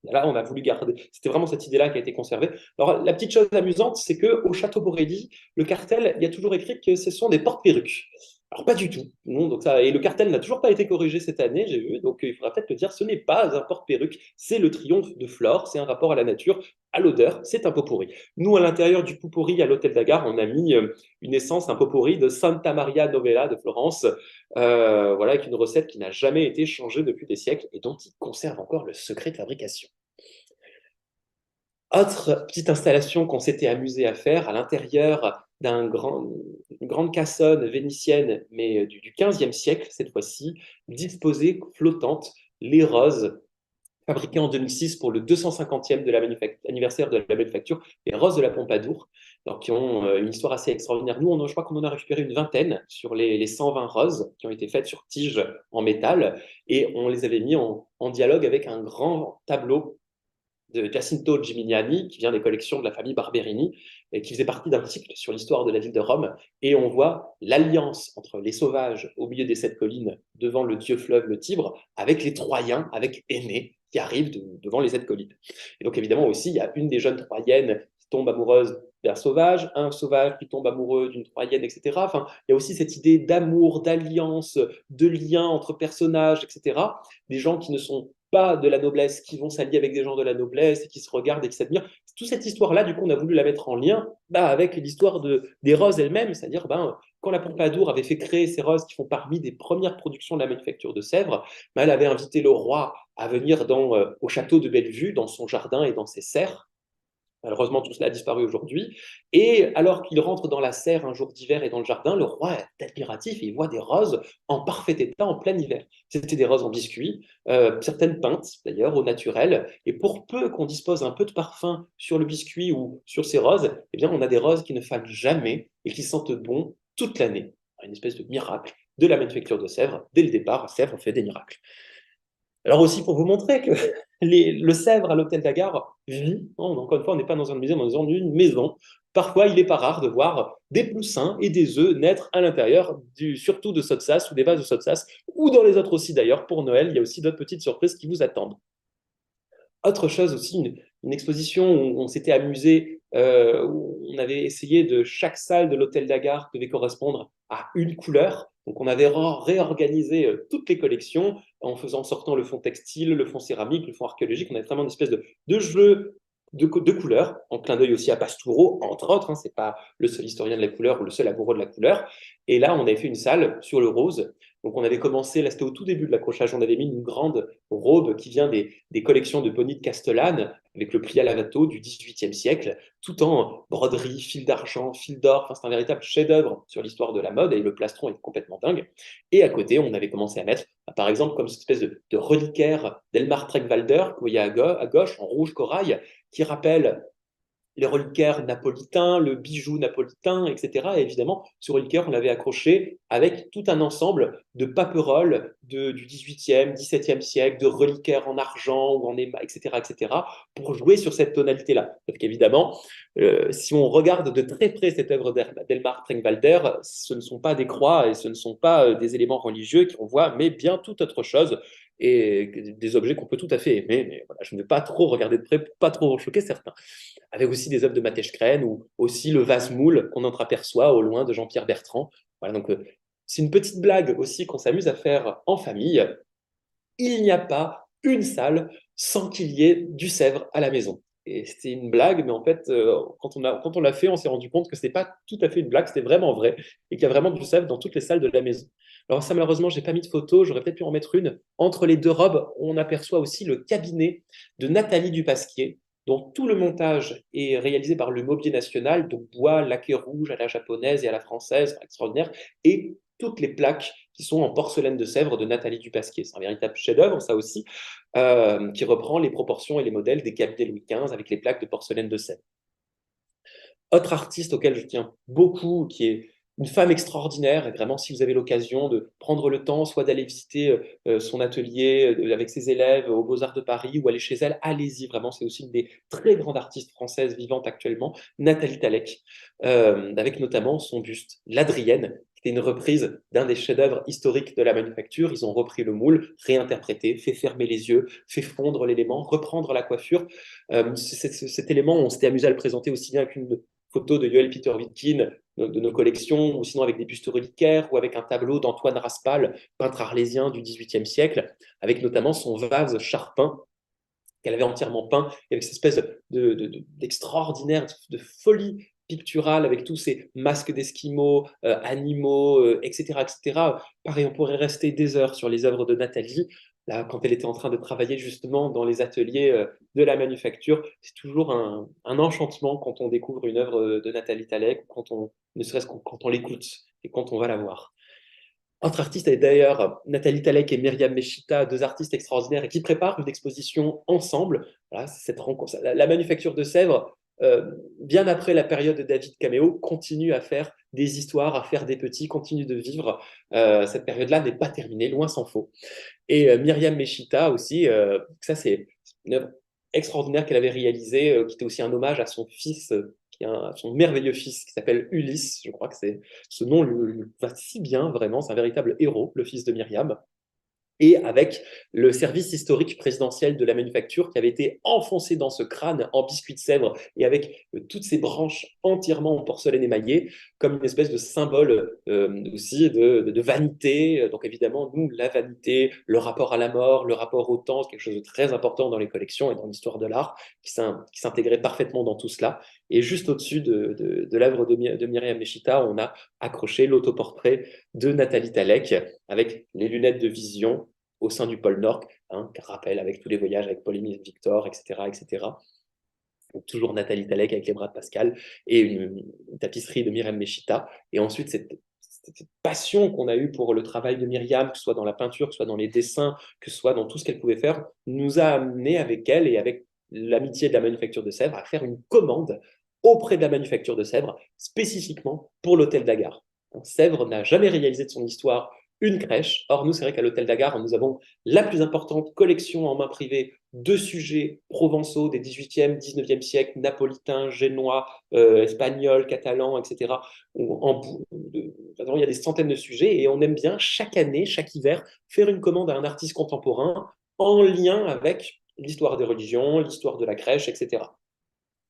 Là, on a voulu garder. C'était vraiment cette idée-là qui a été conservée. Alors, la petite chose amusante, c'est qu'au Château Borelli, le cartel, il y a toujours écrit que ce sont des porte-perruques. Alors, pas du tout. Non, donc ça, et le cartel n'a toujours pas été corrigé cette année, j'ai vu. Donc, il faudra peut-être le dire, ce n'est pas un porte-perruque, c'est le triomphe de Flore, c'est un rapport à la nature, à l'odeur, c'est un pot pourri. Nous, à l'intérieur du pot pourri, à l'hôtel d'Agar, on a mis une essence, un pot pourri de Santa Maria Novella de Florence, voilà, avec une recette qui n'a jamais été changée depuis des siècles et dont il conserve encore le secret de fabrication. Autre petite installation qu'on s'était amusé à faire à l'intérieur d'une grande cassone vénitienne, mais du XVe siècle cette fois-ci, disposée, flottante, les roses fabriquées en 2006 pour le 250e anniversaire de la manufacture, les roses de la Pompadour, donc qui ont une histoire assez extraordinaire. Nous, je crois qu'on en a récupéré une vingtaine sur les 120 roses qui ont été faites sur tige en métal, et on les avait mis en dialogue avec un grand tableau de Giacinto Gimignani, qui vient des collections de la famille Barberini, et qui faisait partie d'un cycle sur l'histoire de la ville de Rome. Et on voit l'alliance entre les sauvages au milieu des 7 collines, devant le dieu fleuve, le Tibre, avec les Troyens, avec Énée, qui arrive devant les 7 collines. Et donc évidemment aussi, il y a une des jeunes Troyennes qui tombe amoureuse d'un sauvage, un sauvage qui tombe amoureux d'une Troyenne, etc. Enfin, il y a aussi cette idée d'amour, d'alliance, de lien entre personnages, etc. Des gens qui ne sont pas de la noblesse, qui vont s'allier avec des gens de la noblesse et qui se regardent et qui s'admirent. Toute cette histoire-là, du coup, on a voulu la mettre en lien avec l'histoire des roses elles-mêmes, c'est-à-dire quand la Pompadour avait fait créer ces roses qui font parmi des premières productions de la manufacture de Sèvres, elle avait invité le roi à venir au château de Bellevue, dans son jardin et dans ses serres. Malheureusement, tout cela a disparu aujourd'hui. Et alors qu'il rentre dans la serre un jour d'hiver et dans le jardin, le roi est admiratif et il voit des roses en parfait état en plein hiver. C'était des roses en biscuit, certaines peintes d'ailleurs au naturel. Et pour peu qu'on dispose un peu de parfum sur le biscuit ou sur ces roses, eh bien, on a des roses qui ne fanent jamais et qui sentent bon toute l'année. Une espèce de miracle de la manufacture de Sèvres. Dès le départ, Sèvres fait des miracles. Alors aussi pour vous montrer que le Sèvres à l'hôtel d'Agar vit, encore une fois, on n'est pas dans un musée, on est dans une maison. Parfois, il n'est pas rare de voir des poussins et des œufs naître à l'intérieur, surtout de Sottsass ou des vases de Sottsass, ou dans les autres aussi d'ailleurs. Pour Noël, il y a aussi d'autres petites surprises qui vous attendent. Autre chose aussi, une exposition où on s'était amusé, où on avait essayé de chaque salle de l'hôtel d'Agar devait correspondre à une couleur. Donc on avait réorganisé toutes les collections en faisant sortant le fond textile, le fond céramique, le fond archéologique. On avait vraiment une espèce de jeu de couleurs, en clin d'œil aussi à Pastoureau, entre autres. C'est pas le seul historien de la couleur ou le seul amoureux de la couleur. Et là, on avait fait une salle sur le rose. Donc on avait commencé, là c'était au tout début de l'accrochage, on avait mis une grande robe qui vient des collections de Bonnie de Castellane, avec le pli à lavato du XVIIIe siècle, tout en broderie, fil d'argent, fil d'or. Enfin, c'est un véritable chef-d'œuvre sur l'histoire de la mode et le plastron est complètement dingue. Et à côté, on avait commencé à mettre, par exemple, comme cette espèce de reliquaire d'Elmar Treckwalder, que vous voyez à gauche, en rouge corail, qui rappelle les reliquaires napolitains, le bijou napolitain, etc. Et évidemment, ce reliquaire, on l'avait accroché avec tout un ensemble de paperoles du XVIIIe, XVIIe siècle, de reliquaires en argent ou en émail, etc., etc., pour jouer sur cette tonalité-là. Parce qu'évidemment, si on regarde de très près cette œuvre d'Elmar Treckwalder, ce ne sont pas des croix et ce ne sont pas des éléments religieux qu'on voit, mais bien tout autre chose et des objets qu'on peut tout à fait aimer. Mais voilà, je ne vais pas trop regarder de près pour pas trop choquer certains, avec aussi des œuvres de Matej Kren ou aussi le vase moule qu'on entreaperçoit au loin de Jean-Pierre Bertrand. Voilà, donc c'est une petite blague aussi qu'on s'amuse à faire en famille. Il n'y a pas une salle sans qu'il y ait du Sèvres à la maison. Et c'était une blague, mais en fait, quand on l'a fait, on s'est rendu compte que ce n'était pas tout à fait une blague, c'était vraiment vrai, et qu'il y a vraiment du Sèvres dans toutes les salles de la maison. Alors ça, malheureusement, j'ai pas mis de photo, j'aurais peut-être pu en mettre une. Entre les deux robes, on aperçoit aussi le cabinet de Nathalie Dupasquier, dont tout le montage est réalisé par le Mobilier National, donc bois, laqué rouge à la japonaise et à la française, extraordinaire, et toutes les plaques qui sont en porcelaine de Sèvres de Nathalie Dupasquier. C'est un véritable chef-d'œuvre, ça aussi, qui reprend les proportions et les modèles des cabinets Louis XV avec les plaques de porcelaine de Sèvres. Autre artiste auquel je tiens beaucoup, qui est une femme extraordinaire, et vraiment, si vous avez l'occasion de prendre le temps, soit d'aller visiter son atelier avec ses élèves aux Beaux-Arts de Paris ou aller chez elle, allez-y, vraiment, c'est aussi une des très grandes artistes françaises vivantes actuellement, Nathalie Talek, avec notamment son buste, l'Adrienne, qui était une reprise d'un des chefs-d'œuvre historiques de la manufacture. Ils ont repris le moule, réinterprété, fait fermer les yeux, fait fondre l'élément, reprendre la coiffure. Cet élément, on s'était amusé à le présenter aussi bien qu'une photo de Joël Peter Witkin de nos collections, ou sinon avec des bustes reliquaires, ou avec un tableau d'Antoine Raspail, peintre arlésien du XVIIIe siècle, avec notamment son vase charpin qu'elle avait entièrement peint, et avec cette espèce d'extraordinaire, de folie picturale, avec tous ces masques d'esquimaux, animaux, etc., etc. Pareil, on pourrait rester des heures sur les œuvres de Nathalie. Là, quand elle était en train de travailler justement dans les ateliers de la manufacture, c'est toujours un enchantement quand on découvre une œuvre de Nathalie Talek, ne serait-ce que quand on l'écoute et quand on va la voir. Autre artiste est d'ailleurs Nathalie Talek et Myriam Meshita, deux artistes extraordinaires et qui préparent une exposition ensemble. Voilà, cette rencontre, la manufacture de Sèvres, bien après la période de David Caméo, continue à faire des histoires, à faire des petits, continue de vivre. Cette période-là n'est pas terminée, loin s'en faut. Et Myriam Meshita aussi, ça c'est une œuvre extraordinaire qu'elle avait réalisée, qui était aussi un hommage à son fils, son merveilleux fils qui s'appelle Ulysse. Je crois que ce nom lui va si bien, vraiment, c'est un véritable héros, le fils de Myriam, et avec le service historique présidentiel de la manufacture qui avait été enfoncé dans ce crâne en biscuit de Sèvres et avec toutes ces branches entièrement en porcelaine émaillée, comme une espèce de symbole aussi de vanité. Donc évidemment, nous, la vanité, le rapport à la mort, le rapport au temps, c'est quelque chose de très important dans les collections et dans l'histoire de l'art, qui s'intégrait parfaitement dans tout cela. Et juste au-dessus de l'œuvre de Myriam Meshita, on a accroché l'autoportrait de Nathalie Talek avec les lunettes de vision au sein du pôle Nord, qui rappelle avec tous les voyages avec Paul-Émile Victor, etc., etc. Donc, toujours Nathalie Talek avec les bras de Pascal et une tapisserie de Myriam Meshita. Et ensuite, cette passion qu'on a eue pour le travail de Myriam, que ce soit dans la peinture, que ce soit dans les dessins, que ce soit dans tout ce qu'elle pouvait faire, nous a amené avec elle et avec l'amitié de la Manufacture de Sèvres à faire une commande auprès de la Manufacture de Sèvres, spécifiquement pour l'hôtel d'Agar. Sèvres n'a jamais réalisé de son histoire une crèche. Or, nous, c'est vrai qu'à l'hôtel d'Agar, nous avons la plus importante collection en main privée de sujets provençaux des 18e, 19e siècle, napolitains, génois, espagnols, catalans, etc. Il y a des centaines de sujets et on aime bien chaque année, chaque hiver, faire une commande à un artiste contemporain en lien avec l'histoire des religions, l'histoire de la crèche, etc.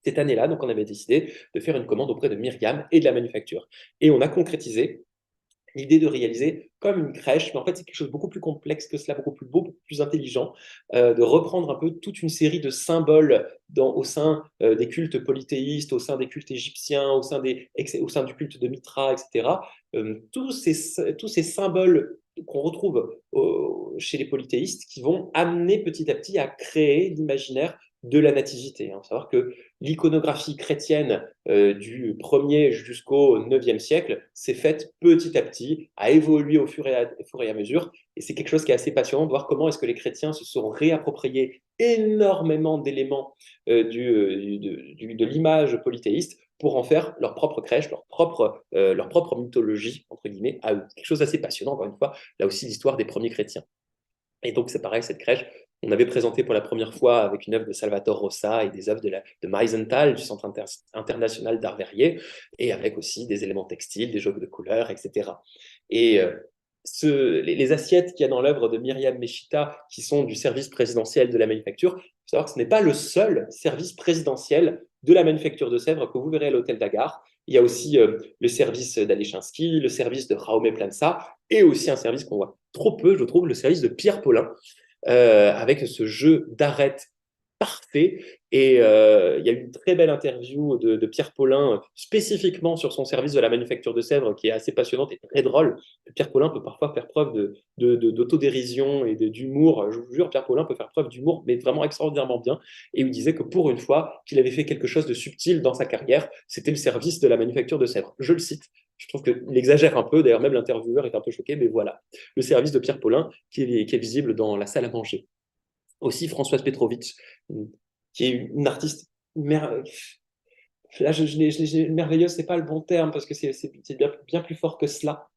Cette année-là, donc, on avait décidé de faire une commande auprès de Myriam et de la Manufacture. Et on a concrétisé l'idée de réaliser comme une crèche, mais en fait c'est quelque chose de beaucoup plus complexe que cela, beaucoup plus beau, beaucoup plus intelligent, de reprendre un peu toute une série de symboles au sein des cultes polythéistes, au sein des cultes égyptiens, au sein du culte de Mitra, etc. Tous ces symboles qu'on retrouve chez les polythéistes qui vont amener petit à petit à créer l'imaginaire de la nativité. Il faut savoir que l'iconographie chrétienne du 1er jusqu'au 9e siècle s'est faite petit à petit, a évolué au fur et à mesure. Et c'est quelque chose qui est assez passionnant de voir comment est-ce que les chrétiens se sont réappropriés énormément d'éléments de l'image polythéiste pour en faire leur propre crèche, leur propre mythologie, entre guillemets, à eux. Quelque chose d'assez passionnant, encore une fois, là aussi l'histoire des premiers chrétiens. Et donc, c'est pareil, cette crèche, on avait présenté pour la première fois avec une œuvre de Salvatore Rossa et des œuvres de Meisenthal, du Centre international d'art verrier, et avec aussi des éléments textiles, des jeux de couleurs, etc. Et les assiettes qu'il y a dans l'œuvre de Myriam Meshita, qui sont du service présidentiel de la Manufacture, il faut savoir que ce n'est pas le seul service présidentiel de la Manufacture de Sèvres que vous verrez à l'hôtel d'Agar. Il y a aussi le service d'Alechinsky, le service de Jaume Plança, et aussi un service qu'on voit trop peu, je trouve, le service de Pierre Paulin, avec ce jeu d'arête parfait. Et il y a une très belle interview de Pierre Paulin spécifiquement sur son service de la Manufacture de Sèvres qui est assez passionnante et très drôle. Pierre Paulin peut parfois faire preuve d'autodérision et d'humour. Je vous jure, Pierre Paulin peut faire preuve d'humour, mais vraiment extraordinairement bien. Et il disait que pour une fois qu'il avait fait quelque chose de subtil dans sa carrière, c'était le service de la Manufacture de Sèvres. Je le cite. Je trouve qu'il exagère un peu, d'ailleurs même l'intervieweur est un peu choqué, mais voilà. Le service de Pierre Paulin qui est visible dans la salle à manger. Aussi Françoise Petrovitch, qui est une artiste là, merveilleuse, c'est pas le bon terme parce que c'est bien plus fort que cela,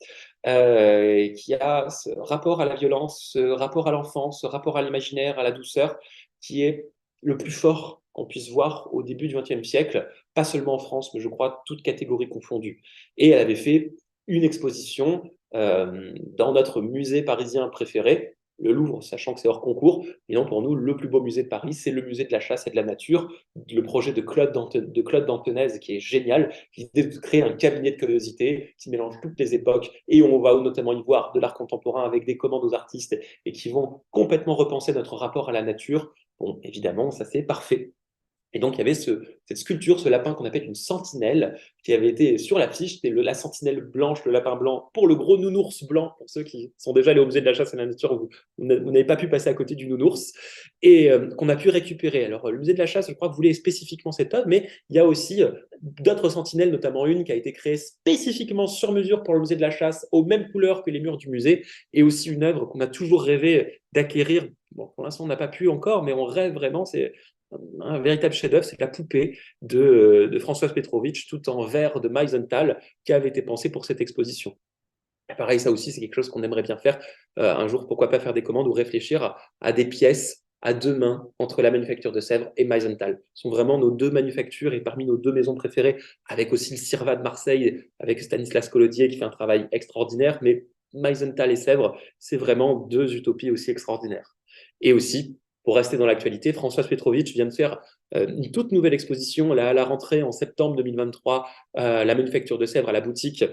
qui a ce rapport à la violence, ce rapport à l'enfance, ce rapport à l'imaginaire, à la douceur, qui est le plus fort qu'on puisse voir au début du XXe siècle, pas seulement en France, mais je crois toutes catégories confondues. Et elle avait fait une exposition dans notre musée parisien préféré, le Louvre, sachant que c'est hors concours. Et non, pour nous, le plus beau musée de Paris, c'est le musée de la chasse et de la nature, le projet de Claude Dantonez, qui est génial, l'idée de créer un cabinet de curiosité qui mélange toutes les époques, et on va notamment y voir de l'art contemporain avec des commandes aux artistes, et qui vont complètement repenser notre rapport à la nature. Bon, évidemment, ça c'est parfait. Et donc, il y avait cette sculpture, ce lapin qu'on appelle une sentinelle, qui avait été sur l'affiche. C'était la sentinelle blanche, le lapin blanc, pour le gros nounours blanc, pour ceux qui sont déjà allés au musée de la chasse et de la nature, vous n'avez pas pu passer à côté du nounours, et qu'on a pu récupérer. Alors, le musée de la chasse, je crois, voulait spécifiquement cette œuvre, mais il y a aussi d'autres sentinelles, notamment une qui a été créée spécifiquement sur mesure pour le musée de la chasse, aux mêmes couleurs que les murs du musée, et aussi une œuvre qu'on a toujours rêvé d'acquérir. Bon, pour l'instant, on n'a pas pu encore, mais on rêve vraiment. C'est un véritable chef-d'œuvre, c'est la poupée de Françoise Petrovitch, tout en verre de Meisenthal, qui avait été pensée pour cette exposition. Et pareil, ça aussi, c'est quelque chose qu'on aimerait bien faire un jour. Pourquoi pas faire des commandes ou réfléchir à des pièces à deux mains entre la Manufacture de Sèvres et Meisenthal. Ce sont vraiment nos deux manufactures et parmi nos deux maisons préférées, avec aussi le Cirva de Marseille, avec Stanislas Collodier qui fait un travail extraordinaire, mais Meisenthal et Sèvres, c'est vraiment deux utopies aussi extraordinaires. Et aussi, pour rester dans l'actualité, Françoise Petrovitch vient de faire une toute nouvelle exposition là, à la rentrée en septembre 2023, la Manufacture de Sèvres à la boutique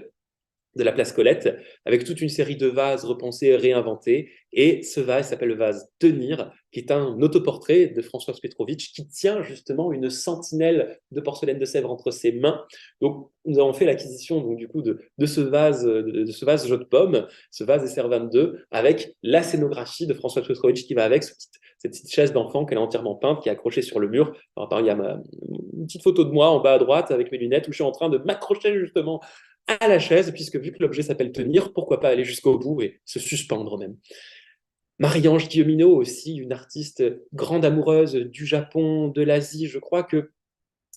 de la place Colette, avec toute une série de vases repensés et réinventés. Et ce vase s'appelle le vase Tenir, qui est un autoportrait de Françoise Petrovitch qui tient justement une sentinelle de porcelaine de Sèvres entre ses mains. Donc, nous avons fait l'acquisition donc, du coup, de ce vase jeu de pomme, ce vase SR22, avec la scénographie de Françoise Petrovitch qui va avec, cette petite chaise d'enfant qu'elle a entièrement peinte, qui est accrochée sur le mur. Alors, il y a une petite photo de moi en bas à droite avec mes lunettes où je suis en train de m'accrocher justement à la chaise, puisque vu que l'objet s'appelle tenir, pourquoi pas aller jusqu'au bout et se suspendre même. Marie-Ange Guilleminault aussi, une artiste grande amoureuse du Japon, de l'Asie. Je crois que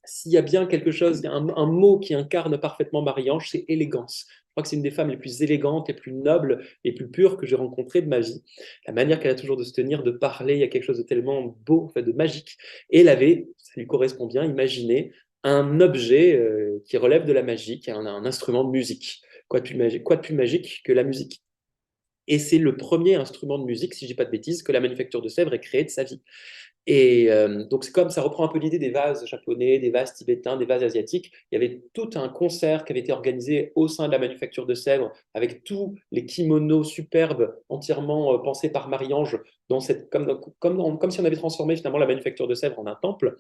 s'il y a bien quelque chose, il y a un mot qui incarne parfaitement Marie-Ange, c'est élégance. Je crois que c'est une des femmes les plus élégantes, les plus nobles, les plus pures que j'ai rencontrées de ma vie. La manière qu'elle a toujours de se tenir, de parler, il y a quelque chose de tellement beau, en fait, de magique. Et elle avait, ça lui correspond bien, imaginé un objet qui relève de la magie, qui est un instrument de musique. Quoi de plus magique que la musique? Et c'est le premier instrument de musique, si je dis pas de bêtises, que la manufacture de Sèvres ait créé de sa vie. Et donc, c'est comme ça reprend un peu l'idée des vases japonais, des vases tibétains, des vases asiatiques. Il y avait tout un concert qui avait été organisé au sein de la manufacture de Sèvres avec tous les kimonos superbes, entièrement pensés par Marie-Ange, comme si on avait transformé finalement la manufacture de Sèvres en un temple.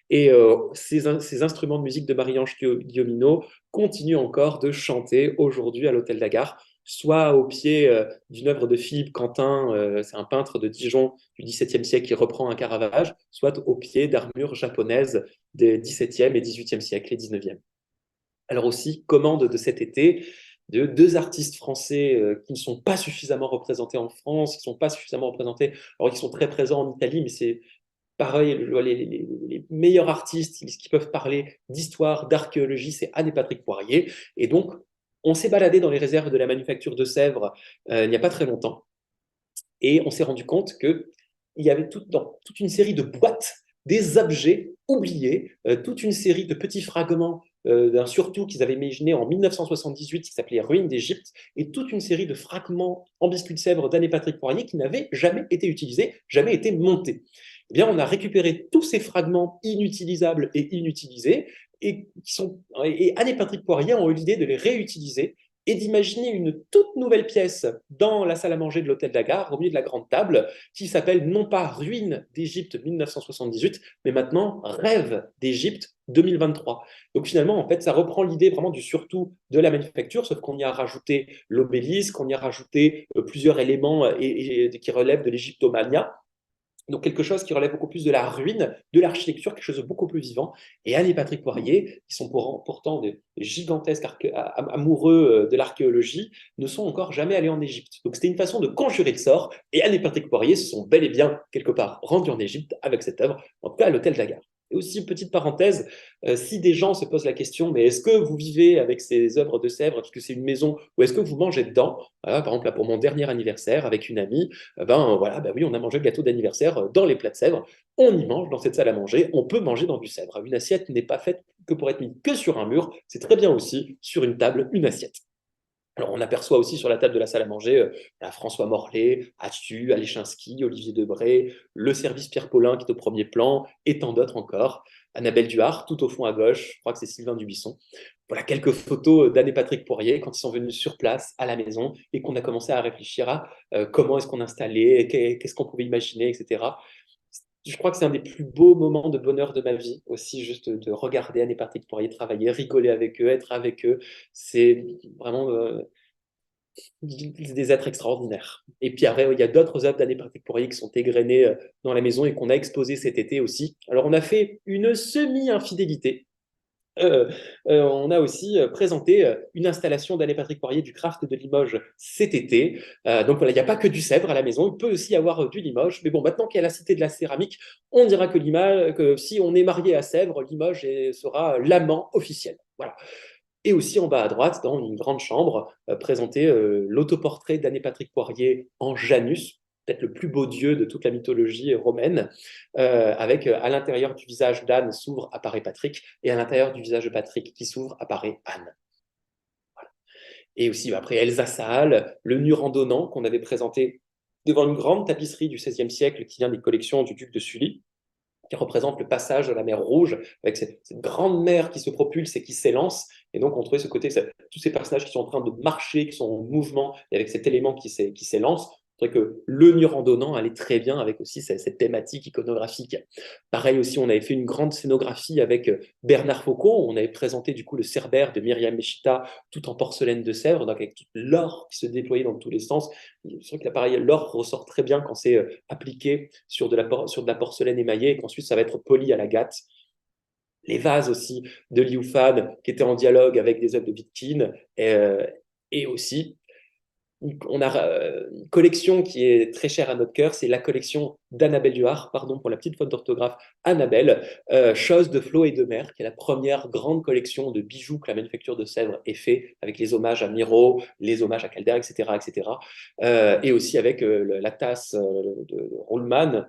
Et ces instruments de musique de Marie-Ange Guilleminault continuent encore de chanter aujourd'hui à l'Hôtel de la Gare, soit au pied d'une œuvre de Philippe Quentin, c'est un peintre de Dijon du XVIIe siècle qui reprend un Caravage, soit au pied d'armures japonaises des XVIIe et XVIIIe siècles et XIXe. Alors aussi, commande de cet été, de deux artistes français qui ne sont pas suffisamment représentés en France, qui ne sont pas suffisamment représentés, alors ils sont très présents en Italie, mais c'est pareil, les meilleurs artistes qui peuvent parler d'histoire, d'archéologie, c'est Anne et Patrick Poirier. Et donc, on s'est baladé dans les réserves de la manufacture de Sèvres il n'y a pas très longtemps. Et on s'est rendu compte qu'il y avait toute une série de boîtes, des objets oubliés, toute une série de petits fragments d'un surtout qu'ils avaient imaginé en 1978 qui s'appelait Ruines d'Égypte, et toute une série de fragments en biscuit de Sèvres d'Anne et Patrick Poirier qui n'avaient jamais été utilisés, jamais été montés. Eh bien, on a récupéré tous ces fragments inutilisables et inutilisés, et Anne et Patrick Poirier ont eu l'idée de les réutiliser et d'imaginer une toute nouvelle pièce dans la salle à manger de l'Hôtel de la Gare, au milieu de la grande table, qui s'appelle non pas Ruines d'Égypte 1978, mais maintenant Rêve d'Égypte 2023. Donc finalement, en fait, ça reprend l'idée vraiment du surtout de la manufacture, sauf qu'on y a rajouté l'obélisque, qu'on y a rajouté plusieurs éléments qui relèvent de l'égyptomania. Donc quelque chose qui relève beaucoup plus de la ruine, de l'architecture, quelque chose de beaucoup plus vivant. Et Anne et Patrick Poirier, qui sont pourtant des gigantesques amoureux de l'archéologie, ne sont encore jamais allés en Égypte. Donc c'était une façon de conjurer le sort. Et Anne et Patrick Poirier se sont bel et bien, quelque part, rendus en Égypte avec cette œuvre, en tout cas à l'Hôtel de la Gare. Et aussi, petite parenthèse, si des gens se posent la question, mais est-ce que vous vivez avec ces œuvres de Sèvres, est-ce que c'est une maison, ou est-ce que vous mangez dedans? Voilà, par exemple, là, pour mon dernier anniversaire avec une amie, oui, on a mangé le gâteau d'anniversaire dans les plats de Sèvres. On y mange dans cette salle à manger. On peut manger dans du Sèvres. Une assiette n'est pas faite que pour être mise que sur un mur. C'est très bien aussi sur une table, une assiette. Alors, on aperçoit aussi sur la table de la salle à manger François Morlet, Attu, Alechinsky, Olivier Debré, le service Pierre Paulin qui est au premier plan, et tant d'autres encore. Annabelle Duhart, tout au fond à gauche, je crois que c'est Sylvain Dubuisson. Voilà quelques photos d'Anne et Patrick Poirier quand ils sont venus sur place à la maison et qu'on a commencé à réfléchir à comment est-ce qu'on installait, qu'est-ce qu'on pouvait imaginer, etc. Je crois que c'est un des plus beaux moments de bonheur de ma vie aussi, juste de regarder Anne et Patrick Poirier travailler, rigoler avec eux, être avec eux. C'est vraiment des êtres extraordinaires. Et puis après, il y a d'autres œuvres d'Anne et Patrick Poirier qui sont égrenées dans la maison et qu'on a exposées cet été aussi. Alors on a fait une semi-infidélité. On a aussi présenté une installation d'Anne et Patrick Poirier du Craft de Limoges cet été. Donc voilà, il n'y a pas que du Sèvres à la maison, il peut aussi y avoir du Limoges. Mais bon, maintenant qu'il y a la Cité de la Céramique, on dira que si on est marié à Sèvres, Limoges sera l'amant officiel. Voilà. Et aussi en bas à droite, dans une grande chambre, présenté l'autoportrait d'Anne et Patrick Poirier en Janus, peut-être le plus beau dieu de toute la mythologie romaine, avec à l'intérieur du visage d'Anne s'ouvre, apparaît Patrick, et à l'intérieur du visage de Patrick qui s'ouvre, apparaît Anne. Voilà. Et aussi après Elsa Saal, le nu randonnant qu'on avait présenté devant une grande tapisserie du XVIe siècle qui vient des collections du duc de Sully, qui représente le passage de la mer Rouge, avec cette grande mer qui se propulse et qui s'élance, Et donc, on trouvait ce côté, tous ces personnages qui sont en train de marcher, qui sont en mouvement, et avec cet élément qui s'élance, c'est vrai que le nu randonnant allait très bien avec aussi cette thématique iconographique. Pareil aussi, on avait fait une grande scénographie avec Bernard Faucon. On avait présenté du coup le Cerbère de Myriam Meshita, tout en porcelaine de Sèvres, donc avec tout l'or qui se déployait dans tous les sens. C'est vrai que l'appareil, l'or ressort très bien quand c'est appliqué sur de la porcelaine émaillée et qu'ensuite ça va être poli à la gâte. Les vases aussi de Liu Fan qui étaient en dialogue avec des œuvres de Wittgenstein et aussi on a une collection qui est très chère à notre cœur, c'est la collection d'Annabelle Duhart, pardon pour la petite faute d'orthographe, Annabelle, Chose de flot et de mer, qui est la première grande collection de bijoux que la manufacture de Sèvres ait fait, avec les hommages à Miro, les hommages à Calder, etc. etc. Et aussi avec la tasse de Rollman,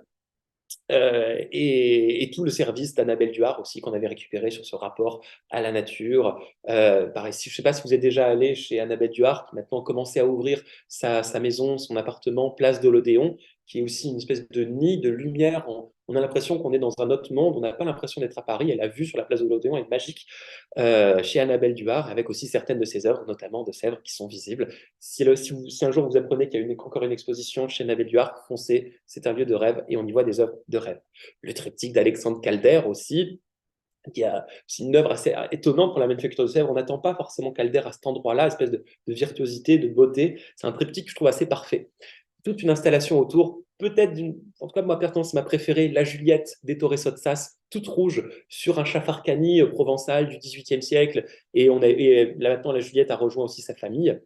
et tout le service d'Annabelle Duhart aussi qu'on avait récupéré sur ce rapport à la nature. Pareil, je ne sais pas si vous êtes déjà allé chez Annabelle Duhart, qui maintenant a commencé à ouvrir sa maison, son appartement, place de l'Odéon, qui est aussi une espèce de nid de lumière. On a l'impression qu'on est dans un autre monde, on n'a pas l'impression d'être à Paris, et la vue sur la place de l'Odéon est magique chez Annabelle Duhart, avec aussi certaines de ses œuvres, notamment de Sèvres, qui sont visibles. Si un jour vous apprenez qu'il y a encore une exposition chez Annabelle Duhart, foncez, c'est un lieu de rêve et on y voit des œuvres de rêve. Le triptyque d'Alexandre Calder aussi, c'est une œuvre assez étonnante pour la manufacture de Sèvres. On n'attend pas forcément Calder à cet endroit-là, espèce de virtuosité, de beauté. C'est un triptyque que je trouve assez parfait. Toute une installation autour, peut-être en tout cas, moi, personnellement, c'est ma préférée, la Juliette d'Ettore Sottsass, toute rouge, sur un chafarcani provençal du XVIIIe siècle. Et là, maintenant, la Juliette a rejoint aussi sa famille.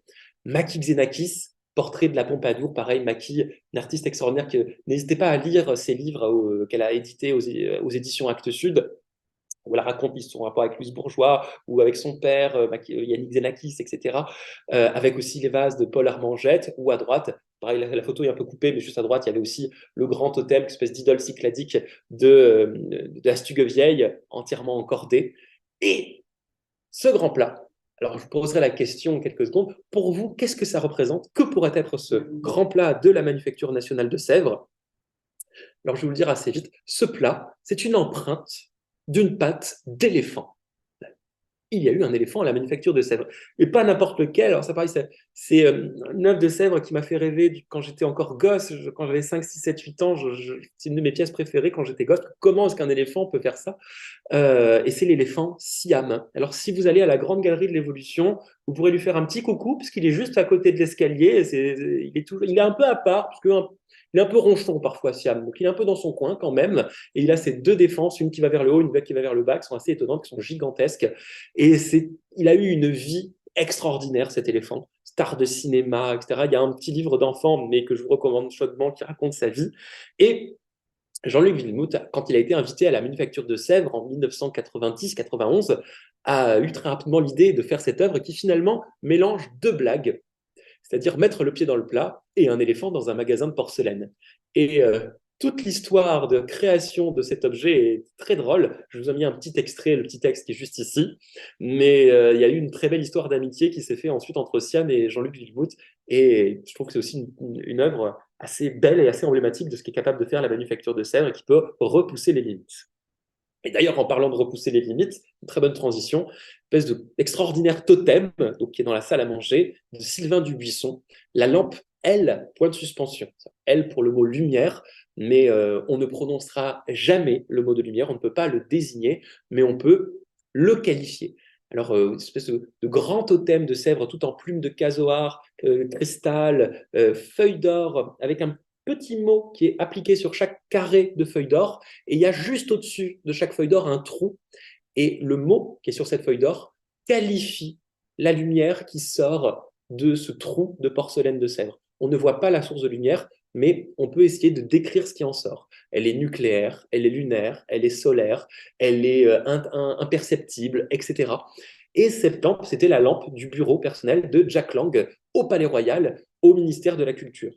Maki Xenakis, portrait de la Pompadour, pareil, Maki, une artiste extraordinaire. N'hésitez pas à lire ses livres qu'elle a édités aux éditions Actes Sud, où elle raconte son rapport avec Louise Bourgeois ou avec son père, Yannick Xenakis, etc. Avec aussi les vases de Paul Armangette, ou à droite, pareil, la photo est un peu coupée, mais juste à droite, il y avait aussi le grand totem, une espèce d'idole cycladique de Astugue Vieille, entièrement encordée. Et ce grand plat, alors je vous poserai la question en quelques secondes, pour vous, qu'est-ce que ça représente? Que pourrait être ce grand plat de la Manufacture nationale de Sèvres? Alors, je vais vous le dire assez vite. Ce plat, c'est une empreinte d'une patte d'éléphant. Il y a eu un éléphant à la manufacture de Sèvres. Et pas n'importe lequel. Alors, ça, pareil, c'est une œuvre de Sèvres qui m'a fait rêver quand j'étais encore gosse. Quand j'avais 5, 6, 7, 8 ans, c'est une de mes pièces préférées quand j'étais gosse. Comment est-ce qu'un éléphant peut faire ça? Et c'est l'éléphant Siam. Alors, si vous allez à la Grande Galerie de l'Évolution, vous pourrez lui faire un petit coucou, puisqu'il est juste à côté de l'escalier. Il est un peu à part, parce il est un peu ronchon parfois, Siam. Donc, il est un peu dans son coin quand même. Et il a ses deux défenses, une qui va vers le haut, une qui va vers le bas, qui sont assez étonnantes, qui sont gigantesques. Et il a eu une vie extraordinaire, cet éléphant. Star de cinéma, etc. Il y a un petit livre d'enfant, mais que je vous recommande chaudement, qui raconte sa vie. Et Jean-Luc Villemout, quand il a été invité à la Manufacture de Sèvres en 1990-91, a eu très rapidement l'idée de faire cette œuvre qui finalement mélange deux blagues, c'est-à-dire mettre le pied dans le plat et un éléphant dans un magasin de porcelaine. Et toute l'histoire de création de cet objet est très drôle. Je vous ai mis un petit extrait, le petit texte qui est juste ici. Mais il y a eu une très belle histoire d'amitié qui s'est faite ensuite entre Siam et Jean-Luc Villemout. Et je trouve que c'est aussi une œuvre assez belle et assez emblématique de ce qu'est capable de faire la manufacture de Sèvres et qui peut repousser les limites. Et d'ailleurs, en parlant de repousser les limites, une très bonne transition, une espèce d'extraordinaire totem, donc qui est dans la salle à manger, de Sylvain Dubuisson, la lampe L, point de suspension. L pour le mot lumière, mais on ne prononcera jamais le mot de lumière, on ne peut pas le désigner, mais on peut le qualifier. Alors, une espèce de grand totem de Sèvres tout en plumes de casoar, cristal, feuilles d'or, avec un petit mot qui est appliqué sur chaque carré de feuille d'or, et il y a juste au-dessus de chaque feuille d'or un trou, et le mot qui est sur cette feuille d'or qualifie la lumière qui sort de ce trou de porcelaine de Sèvres. On ne voit pas la source de lumière, mais on peut essayer de décrire ce qui en sort. Elle est nucléaire, elle est lunaire, elle est solaire, elle est imperceptible, etc. Et cette lampe, c'était la lampe du bureau personnel de Jack Lang au Palais Royal, au ministère de la Culture.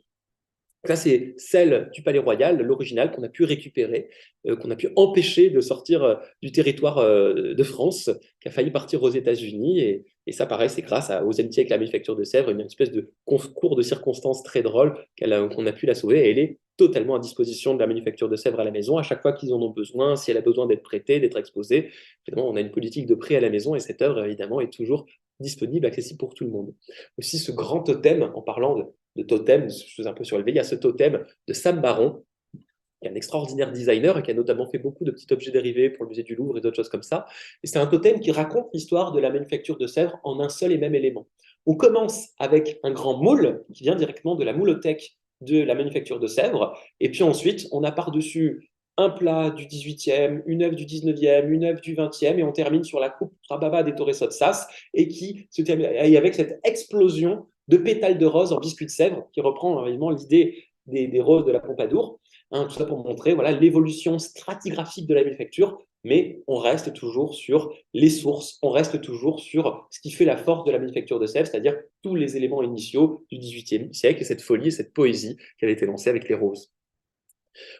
Ça, c'est celle du Palais Royal, l'original, qu'on a pu récupérer, qu'on a pu empêcher de sortir du territoire de France, qui a failli partir aux États-Unis. Et ça, pareil, c'est grâce aux amitiés avec la manufacture de Sèvres, une espèce de concours de circonstances très drôle qu'on a pu la sauver. Et elle est totalement à disposition de la manufacture de Sèvres à la maison, à chaque fois qu'ils en ont besoin, si elle a besoin d'être prêtée, d'être exposée. Évidemment, on a une politique de prêt à la maison et cette œuvre, évidemment, est toujours disponible, accessible pour tout le monde. Aussi, ce grand totem, en parlant de totem, je suis un peu surélevé, il y a ce totem de Sam Baron, qui est un extraordinaire designer et qui a notamment fait beaucoup de petits objets dérivés pour le musée du Louvre et d'autres choses comme ça. Et c'est un totem qui raconte l'histoire de la manufacture de Sèvres en un seul et même élément. On commence avec un grand moule qui vient directement de la moulothèque de la manufacture de Sèvres. Et puis ensuite, on a par-dessus un plat du 18e, une œuvre du 19e, une œuvre du 20e, et on termine sur la coupe Rababa des Torres Sotsas, et qui se termine avec cette explosion de pétales de rose en biscuit de Sèvres, qui reprend évidemment l'idée des roses de la Pompadour. Hein, tout ça pour montrer voilà, l'évolution stratigraphique de la manufacture, mais on reste toujours sur les sources, on reste toujours sur ce qui fait la force de la manufacture de Sèvres, c'est-à-dire tous les éléments initiaux du XVIIIe siècle et cette folie et cette poésie qui avait été lancée avec les roses.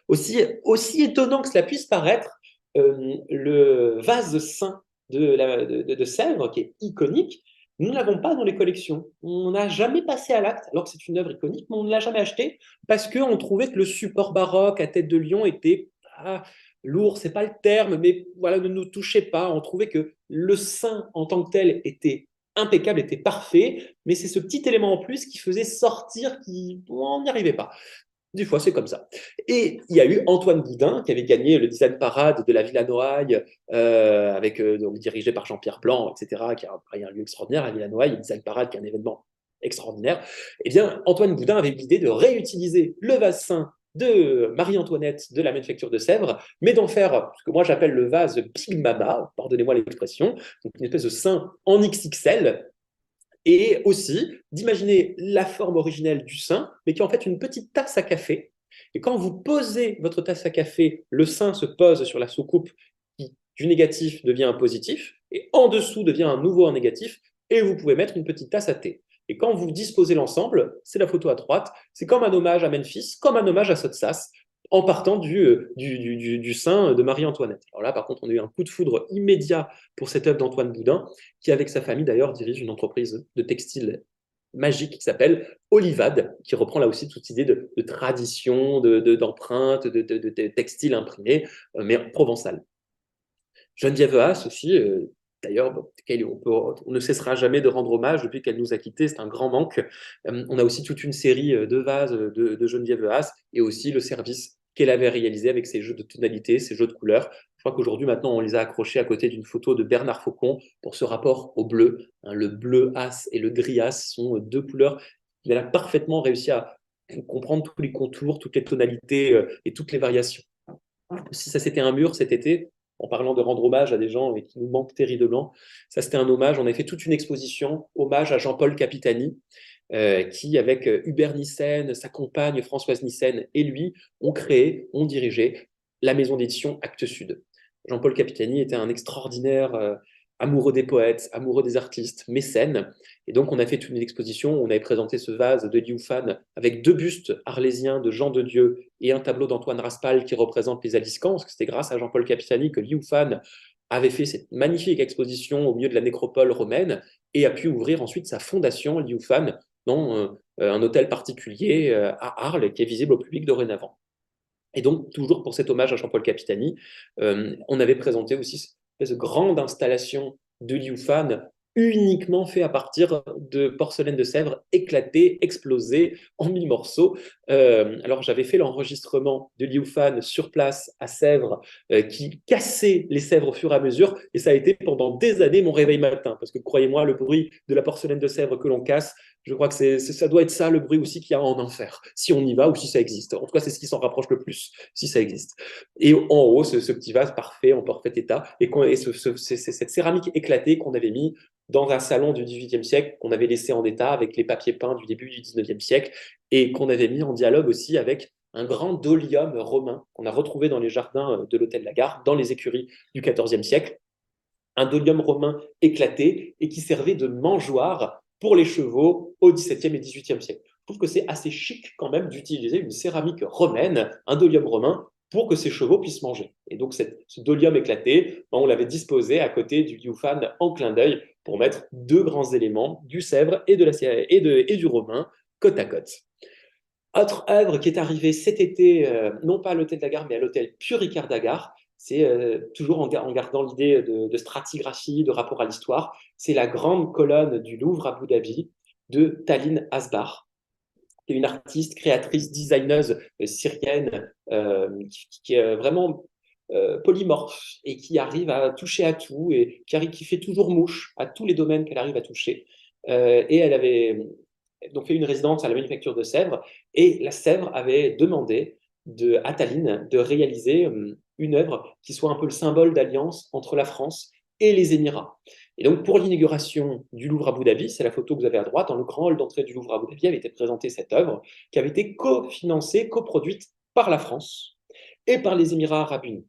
Aussi étonnant que cela puisse paraître, le vase saint de Sèvres, qui est iconique, nous ne l'avons pas dans les collections. On n'a jamais passé à l'acte, alors que c'est une œuvre iconique, mais on ne l'a jamais acheté parce qu'on trouvait que le support baroque à tête de lion était lourd, c'est pas le terme, mais voilà, ne nous touchait pas. On trouvait que le saint en tant que tel était impeccable, était parfait, mais c'est ce petit élément en plus qui faisait sortir, on n'y arrivait pas. Des fois, c'est comme ça. Et il y a eu Antoine Boudin qui avait gagné le design parade de la Villa Noailles, donc dirigé par Jean-Pierre Blanc, etc., qui a un lieu extraordinaire, la Villa Noailles, le design parade qui est un événement extraordinaire. Eh bien, Antoine Boudin avait l'idée de réutiliser le vase saint de Marie-Antoinette de la manufacture de Sèvres, mais d'en faire ce que moi j'appelle le vase Big Mama, pardonnez-moi l'expression, donc une espèce de saint en XXL, et aussi d'imaginer la forme originelle du sein, mais qui est en fait une petite tasse à café. Et quand vous posez votre tasse à café, le sein se pose sur la soucoupe qui, du négatif, devient un positif, et en dessous devient un nouveau un négatif, et vous pouvez mettre une petite tasse à thé. Et quand vous disposez l'ensemble, c'est la photo à droite, c'est comme un hommage à Memphis, comme un hommage à Sottsass, en partant du sein de Marie-Antoinette. Alors là, par contre, on a eu un coup de foudre immédiat pour cette œuvre d'Antoine Boudin, qui, avec sa famille d'ailleurs, dirige une entreprise de textile magique qui s'appelle Olivade, qui reprend là aussi toute idée de tradition, d'empreinte, de textile imprimé, mais provençal. Geneviève Haas aussi, d'ailleurs, on ne cessera jamais de rendre hommage depuis qu'elle nous a quittés, c'est un grand manque. On a aussi toute une série de vases de Geneviève Haas et aussi le service qu'elle avait réalisé avec ses jeux de tonalité, ses jeux de couleurs. Je crois qu'aujourd'hui, maintenant, on les a accrochés à côté d'une photo de Bernard Faucon pour ce rapport au bleu. Hein, le bleu Haas et le gris Haas sont deux couleurs. Elle a parfaitement réussi à comprendre tous les contours, toutes les tonalités et toutes les variations. Si ça, c'était un mur cet été, en parlant de rendre hommage à des gens qui nous manquent terriblement. Ça, c'était un hommage. On a fait toute une exposition, hommage à Jean-Paul Capitani, qui, avec Hubert Nissen, sa compagne Françoise Nissen et lui, ont créé, ont dirigé la maison d'édition Actes Sud. Jean-Paul Capitani était un extraordinaire amoureux des poètes, amoureux des artistes, mécène. Et donc, on a fait toute une exposition où on avait présenté ce vase de Liu Fan avec deux bustes arlésiens de Jean de Dieu et un tableau d'Antoine Raspail qui représente les Aliscamps, parce que c'était grâce à Jean-Paul Capitani que Liu Fan avait fait cette magnifique exposition au milieu de la nécropole romaine et a pu ouvrir ensuite sa fondation, Liu Fan, dans un hôtel particulier à Arles qui est visible au public dorénavant. Et donc, toujours pour cet hommage à Jean-Paul Capitani, on avait présenté aussi cette grande installation de Liu Fan uniquement fait à partir de porcelaine de Sèvres éclatée, explosée en 1000 morceaux. Alors, j'avais fait l'enregistrement de Liu Fan sur place à Sèvres qui cassait les Sèvres au fur et à mesure. Et ça a été pendant des années mon réveil matin. Parce que croyez-moi, le bruit de la porcelaine de Sèvres que l'on casse, je crois que ça doit être ça le bruit aussi qu'il y a en enfer, si on y va ou si ça existe. En tout cas, c'est ce qui s'en rapproche le plus, si ça existe. Et en haut, ce petit vase parfait, en parfait état, et c'est cette céramique éclatée qu'on avait mis dans un salon du XVIIIe siècle, qu'on avait laissé en état avec les papiers peints du début du XIXe siècle, et qu'on avait mis en dialogue aussi avec un grand dolium romain qu'on a retrouvé dans les jardins de l'hôtel Lagarde, dans les écuries du XIVe siècle. Un dolium romain éclaté et qui servait de mangeoire pour les chevaux au XVIIe et XVIIIe siècle. Je trouve que c'est assez chic quand même d'utiliser une céramique romaine, un dolium romain, pour que ces chevaux puissent manger. Et donc ce dolium éclaté, on l'avait disposé à côté du Liu Fan en clin d'œil pour mettre deux grands éléments, du Sèvres et du romain, côte à côte. Autre œuvre qui est arrivée cet été, non pas à l'hôtel Daguerre, mais à l'hôtel Pure-Ricard Daguerre, c'est toujours en gardant l'idée de stratigraphie, de rapport à l'histoire, c'est la grande colonne du Louvre à Abu Dhabi de Taline Asbar, qui est une artiste, créatrice, designeuse syrienne qui est vraiment polymorphe et qui arrive à toucher à tout et qui fait toujours mouche à tous les domaines qu'elle arrive à toucher. Et elle avait donc fait une résidence à la Manufacture de Sèvres et la Sèvres avait demandé à Tallinn de réaliser une œuvre qui soit un peu le symbole d'alliance entre la France et les Émirats. Et donc, pour l'inauguration du Louvre à Abu Dhabi, c'est la photo que vous avez à droite, dans le grand hall d'entrée du Louvre à Abu Dhabi avait été présentée cette œuvre qui avait été cofinancée, coproduite par la France et par les Émirats arabes unis.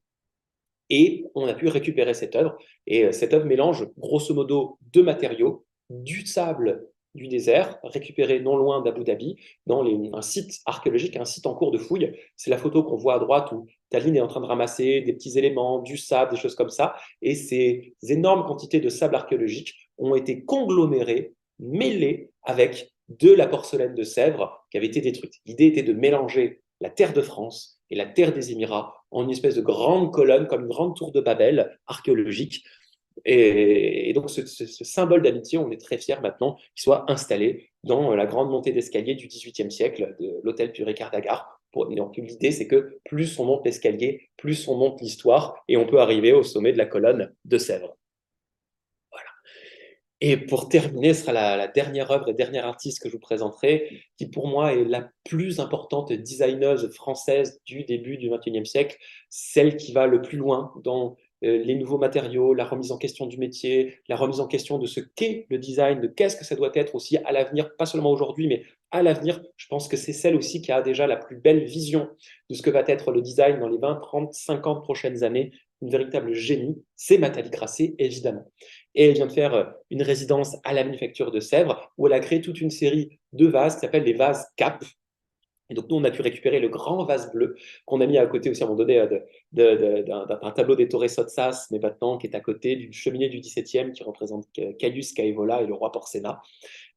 Et on a pu récupérer cette œuvre. Et cette œuvre mélange grosso modo deux matériaux, du sable du désert, récupéré non loin d'Abu Dhabi, dans un site archéologique, un site en cours de fouille. C'est la photo qu'on voit à droite où Taline est en train de ramasser des petits éléments, du sable, des choses comme ça. Et ces énormes quantités de sable archéologique ont été conglomérées, mêlées avec de la porcelaine de Sèvres qui avait été détruite. L'idée était de mélanger la terre de France et la terre des Émirats en une espèce de grande colonne, comme une grande tour de Babel archéologique. Et donc, ce symbole d'amitié, on est très fiers maintenant qu'il soit installé dans la grande montée d'escalier du XVIIIe siècle de l'hôtel Pure-Ricard Daguerre. Donc, l'idée, c'est que plus on monte l'escalier, plus on monte l'histoire, et on peut arriver au sommet de la colonne de Sèvres. Voilà. Et pour terminer, ce sera la dernière œuvre et dernière artiste que je vous présenterai, qui pour moi est la plus importante designeuse française du début du XXIe siècle, celle qui va le plus loin dans les nouveaux matériaux, la remise en question du métier, la remise en question de ce qu'est le design, de qu'est-ce que ça doit être aussi à l'avenir, pas seulement aujourd'hui, mais à l'avenir. Je pense que c'est celle aussi qui a déjà la plus belle vision de ce que va être le design dans les 20, 30, 50 prochaines années. Une véritable génie, c'est Nathalie Grasset, évidemment. Et elle vient de faire une résidence à la Manufacture de Sèvres, où elle a créé toute une série de vases qui s'appellent les vases CAP. Et donc, nous, on a pu récupérer le grand vase bleu qu'on a mis à côté aussi à un moment donné d'un tableau des Torres Sotsas, mais maintenant qui est à côté d'une cheminée du XVIIe qui représente Caius Caevola et le roi Porcena.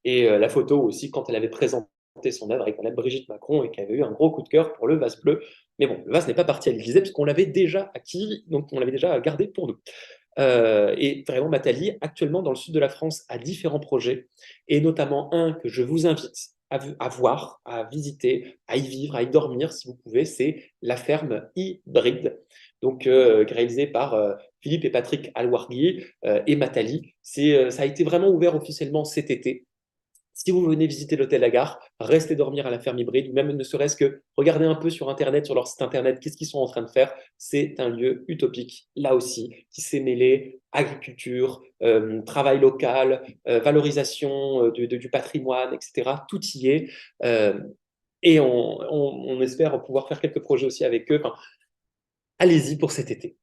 Et la photo aussi, quand elle avait présenté son œuvre avec Madame Brigitte Macron et qu'elle avait eu un gros coup de cœur pour le vase bleu. Mais bon, le vase n'est pas parti à l'Élysée puisqu'on l'avait déjà acquis, donc on l'avait déjà gardé pour nous. Et vraiment, Nathalie, actuellement dans le sud de la France, a différents projets, et notamment un que je vous invite à voir, à visiter, à y vivre, à y dormir si vous pouvez, c'est la ferme hybride, donc réalisée par Philippe et Patrick Alwargui et Nathalie. Ça a été vraiment ouvert officiellement cet été. Si vous venez visiter l'hôtel Lagarde, restez dormir à la ferme hybride, ou même ne serait-ce que regarder un peu sur Internet, sur leur site Internet, qu'est-ce qu'ils sont en train de faire. C'est un lieu utopique, là aussi, qui s'est mêlé agriculture, travail local, valorisation du patrimoine, etc. Tout y est. Et on espère pouvoir faire quelques projets aussi avec eux. Enfin, allez-y pour cet été.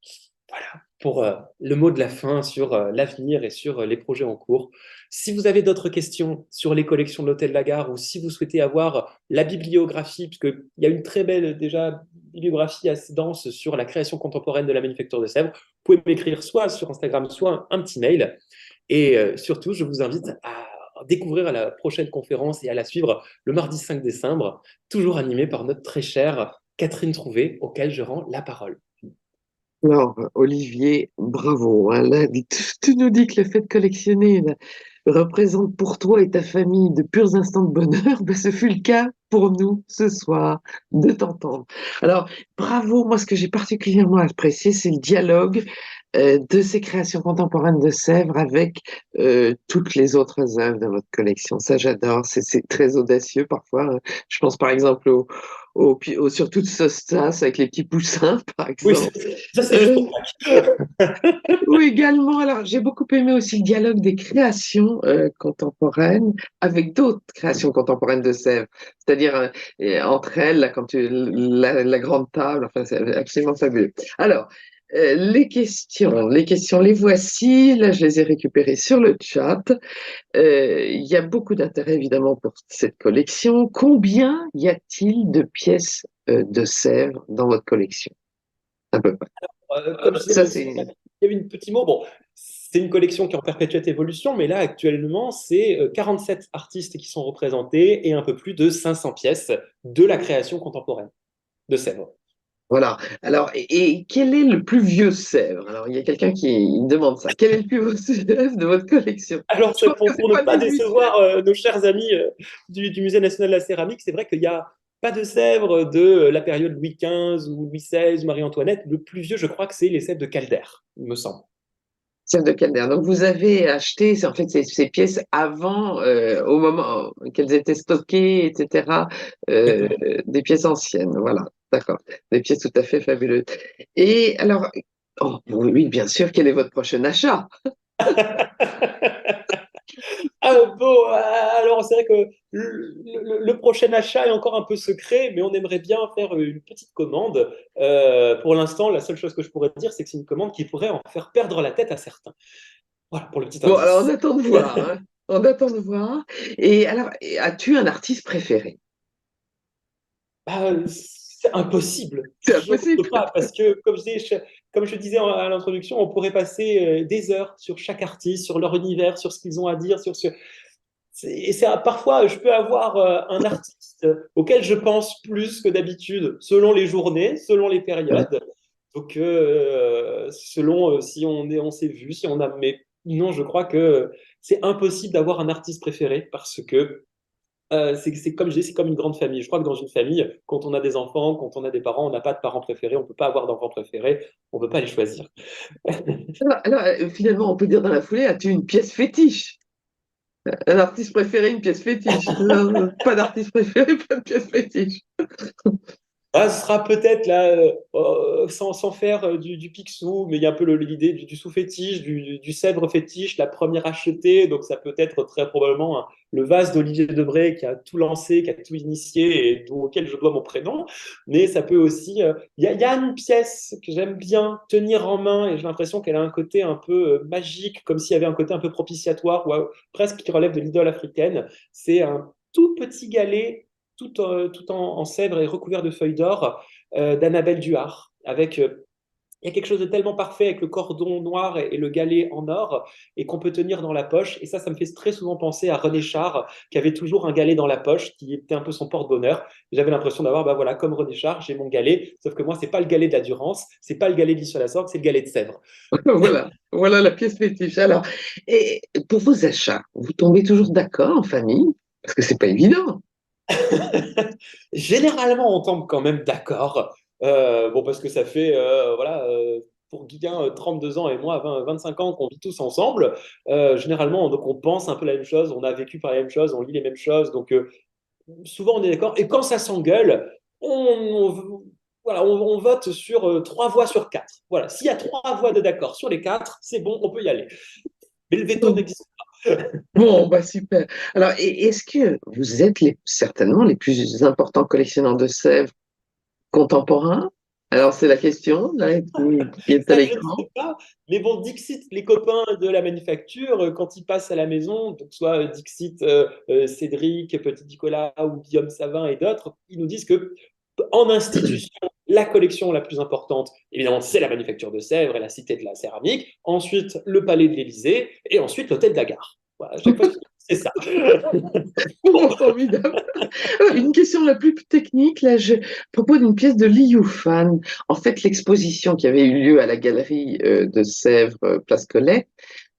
Voilà, pour le mot de la fin sur l'avenir et sur les projets en cours. Si vous avez d'autres questions sur les collections de l'Hôtel Lagarde ou si vous souhaitez avoir la bibliographie, puisqu'il y a une très belle déjà bibliographie assez dense sur la création contemporaine de la Manufacture de Sèvres, vous pouvez m'écrire soit sur Instagram, soit un petit mail. Et surtout, je vous invite à découvrir la prochaine conférence et à la suivre le mardi 5 décembre, toujours animée par notre très chère Catherine Trouvé, auquel je rends la parole. Alors, Olivier, bravo, hein. Là, tu nous dis que le fait de collectionner là, représente pour toi et ta famille de purs instants de bonheur. Ben, ce fut le cas pour nous ce soir de t'entendre. Alors, bravo, moi ce que j'ai particulièrement apprécié, c'est le dialogue de ces créations contemporaines de Sèvres avec toutes les autres œuvres de votre collection. Ça, j'adore, c'est très audacieux parfois, hein. Je pense par exemple surtout de Sostas avec les petits poussins, par Oui, exemple. ça c'est juste Euh, pour Pâques. ou également, alors j'ai beaucoup aimé aussi le dialogue des créations contemporaines avec d'autres créations contemporaines de Sèvres, c'est-à-dire entre elles, là, la grande table, enfin c'est absolument fabuleux. Alors, les questions, les voici, là je les ai récupérées sur le chat. Il y a beaucoup d'intérêt évidemment pour cette collection. Combien y a-t-il de pièces de Sèvres dans votre collection? À peu près. Comme je disais, Ça, bon, c'est... il y avait un petit mot. Bon, c'est une collection qui est en perpétuelle évolution, mais là, actuellement, c'est 47 artistes qui sont représentés et un peu plus de 500 pièces de la création contemporaine de Sèvres. Voilà. Alors, et quel est le plus vieux Sèvres? Alors, il y a quelqu'un qui demande ça. Quel est le plus vieux Sèvres de votre collection? Alors, Je pense que pour c'est ne pas pas 18e. décevoir nos chers amis du Musée national de la céramique, c'est vrai qu'il n'y a pas de Sèvres de la période Louis XV ou Louis XVI ou Marie-Antoinette. Le plus vieux, je crois que c'est les Sèvres de Calder, il me semble. Sèvres de Calder. Donc, vous avez acheté, en fait, ces pièces avant, au moment qu'elles étaient stockées, etc., euh, Exactement. des pièces anciennes. Voilà. D'accord. Des pièces tout à fait fabuleuses. Et alors, oh, oui, bien sûr, quel est votre prochain achat? Ah, bon, alors c'est vrai que le prochain achat est encore un peu secret, mais on aimerait bien faire une petite commande. Pour l'instant, la seule chose que je pourrais dire, c'est que c'est une commande qui pourrait en faire perdre la tête à certains. Voilà pour le petit Bon, alors on indice. attend de voir, hein. On attend de voir. Et alors, as-tu un artiste préféré? C'est impossible. C'est Je ne impossible. peux pas, parce que, comme je disais à l'introduction, on pourrait passer des heures sur chaque artiste, sur leur univers, sur ce qu'ils ont à dire, et c'est parfois, je peux avoir un artiste auquel je pense plus que d'habitude, selon les journées, selon les périodes. Donc, selon si on s'est vu, si on a. Mais non, je crois que c'est impossible d'avoir un artiste préféré parce que c'est comme je dis, c'est comme une grande famille. Je crois que dans une famille, quand on a des enfants, quand on a des parents, on n'a pas de parents préférés, on ne peut pas avoir d'enfants préférés, on ne peut pas les choisir. Finalement, on peut dire dans la foulée, as-tu une pièce fétiche? Un artiste préféré, une pièce fétiche. Non, pas d'artiste préféré, pas de pièce fétiche. Ah, ce sera peut-être là, sans faire du Picsou, mais il y a un peu l'idée du sous-fétiche, du Sèvres fétiche, la première achetée. Donc, ça peut être très probablement le vase d'Olivier Debray qui a tout lancé, qui a tout initié et auquel je dois mon prénom. Mais ça peut aussi. Il y a une pièce que j'aime bien tenir en main et j'ai l'impression qu'elle a un côté un peu magique, comme s'il y avait un côté un peu propitiatoire ou presque qui relève de l'idole africaine. C'est un tout petit galet tout en sèvres et recouvert de feuilles d'or d'Annabelle Duhart. Il y a quelque chose de tellement parfait avec le cordon noir et le galet en or et qu'on peut tenir dans la poche. Et ça me fait très souvent penser à René Char, qui avait toujours un galet dans la poche, qui était un peu son porte-bonheur. J'avais l'impression d'avoir, bah voilà, comme René Char, j'ai mon galet, sauf que moi, c'est pas le galet de la Durance, c'est pas le galet d'Issy sur la Sorgue, c'est le galet de Sèvres. Voilà, voilà la pièce fétiche. Alors, et pour vos achats, vous tombez toujours d'accord en famille? Parce que c'est pas évident. Généralement, on tombe quand même d'accord. Bon, parce que ça fait, voilà, pour Guigain, 32 ans et moi, 25 ans qu'on vit tous ensemble. Généralement, donc, on pense un peu la même chose, on a vécu par la même chose, on lit les mêmes choses. Donc, souvent, on est d'accord. Et quand ça s'engueule, voilà, on vote sur 3 voix sur 4. Voilà, s'il y a 3 voix de d'accord sur les 4, c'est bon, on peut y aller. Mais le veto n'existe pas. Bon, bah super. Alors, est-ce que vous êtes certainement les plus importants collectionneurs de sèvres contemporains? Alors, c'est la question là, qui est à Ça, je ne l'écran. sais pas. Mais bon, Dixit, les copains de la manufacture, quand ils passent à la maison, donc soit Dixit, Cédric, Petit Nicolas ou Guillaume Savin et d'autres, ils nous disent que en institution, la collection la plus importante, évidemment, c'est la manufacture de Sèvres et la cité de la céramique. Ensuite, le palais de l'Élysée et ensuite l'hôtel d'Agar. Voilà, à chaque fois, c'est ça. Bon, formidable. Alors, une question la plus technique, là, à propos d'une pièce de Liu Fan. En fait, l'exposition qui avait eu lieu à la galerie de Sèvres, Place Collet,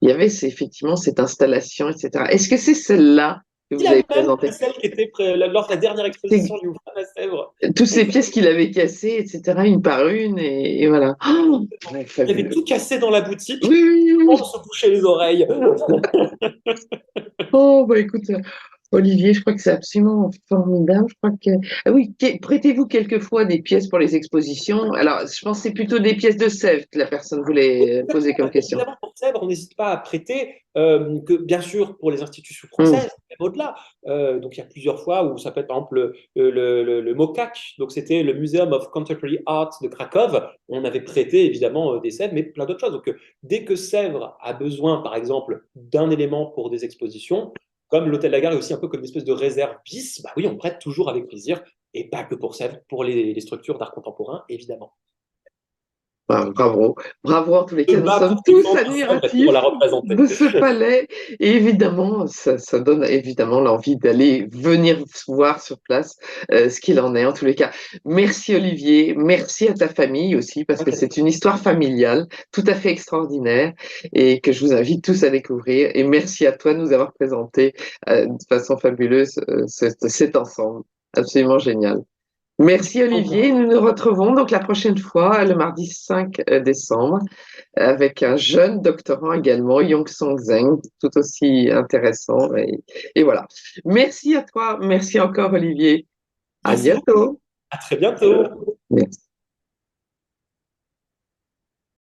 il y avait effectivement cette installation, etc. Est-ce que c'est celle-là que C'est vous la avez même présentée? que celle qui était lors de la dernière C'est exposition du Louvre à Sèvres. toutes ces pièces qu'il avait cassées, etc., une par une, et voilà. Oh, ouais, Il y avait fabuleux. tout cassé dans la Oui, boutique. oui, oui, On oui. se bouchait les oreilles. Oh, bah écoute, Olivier, je crois que c'est absolument formidable. Je crois que... Ah oui, prêtez-vous quelquefois des pièces pour les expositions. Alors, je pense que c'est plutôt des pièces de Sèvres que la personne voulait poser comme question. Évidemment, pour Sèvres, on n'hésite pas à prêter, que bien sûr pour les institutions Hum. françaises, même au-delà. Donc il y a plusieurs fois où ça peut être par exemple le MOCAC, donc c'était le Museum of Contemporary Art de Cracovie. On avait prêté évidemment des Sèvres, mais plein d'autres choses. Donc dès que Sèvres a besoin, par exemple, d'un élément pour des expositions, comme l'Hôtel Lagarde est aussi un peu comme une espèce de réserve bis, bah oui, on prête toujours avec plaisir, et pas que pour Sèvres, pour les structures d'art contemporain, évidemment. Bravo, bravo en tous les Se cas, nous bat sommes pour tous défendre la femme pour la admiratifs représenter. de ce palais et évidemment, ça donne évidemment l'envie d'aller venir voir sur place ce qu'il en est en tous les cas. Merci Olivier, merci à ta famille aussi parce que Ok. c'est une histoire familiale tout à fait extraordinaire et que je vous invite tous à découvrir et merci à toi de nous avoir présenté de façon fabuleuse cet ensemble, absolument génial. Merci Olivier. Encore. Nous nous retrouvons donc la prochaine fois, le mardi 5 décembre, avec un jeune doctorant également, Yong Song Zheng, tout aussi intéressant. Et voilà. Merci à toi. Merci encore Olivier. À Merci beaucoup. bientôt. À très bientôt. Merci.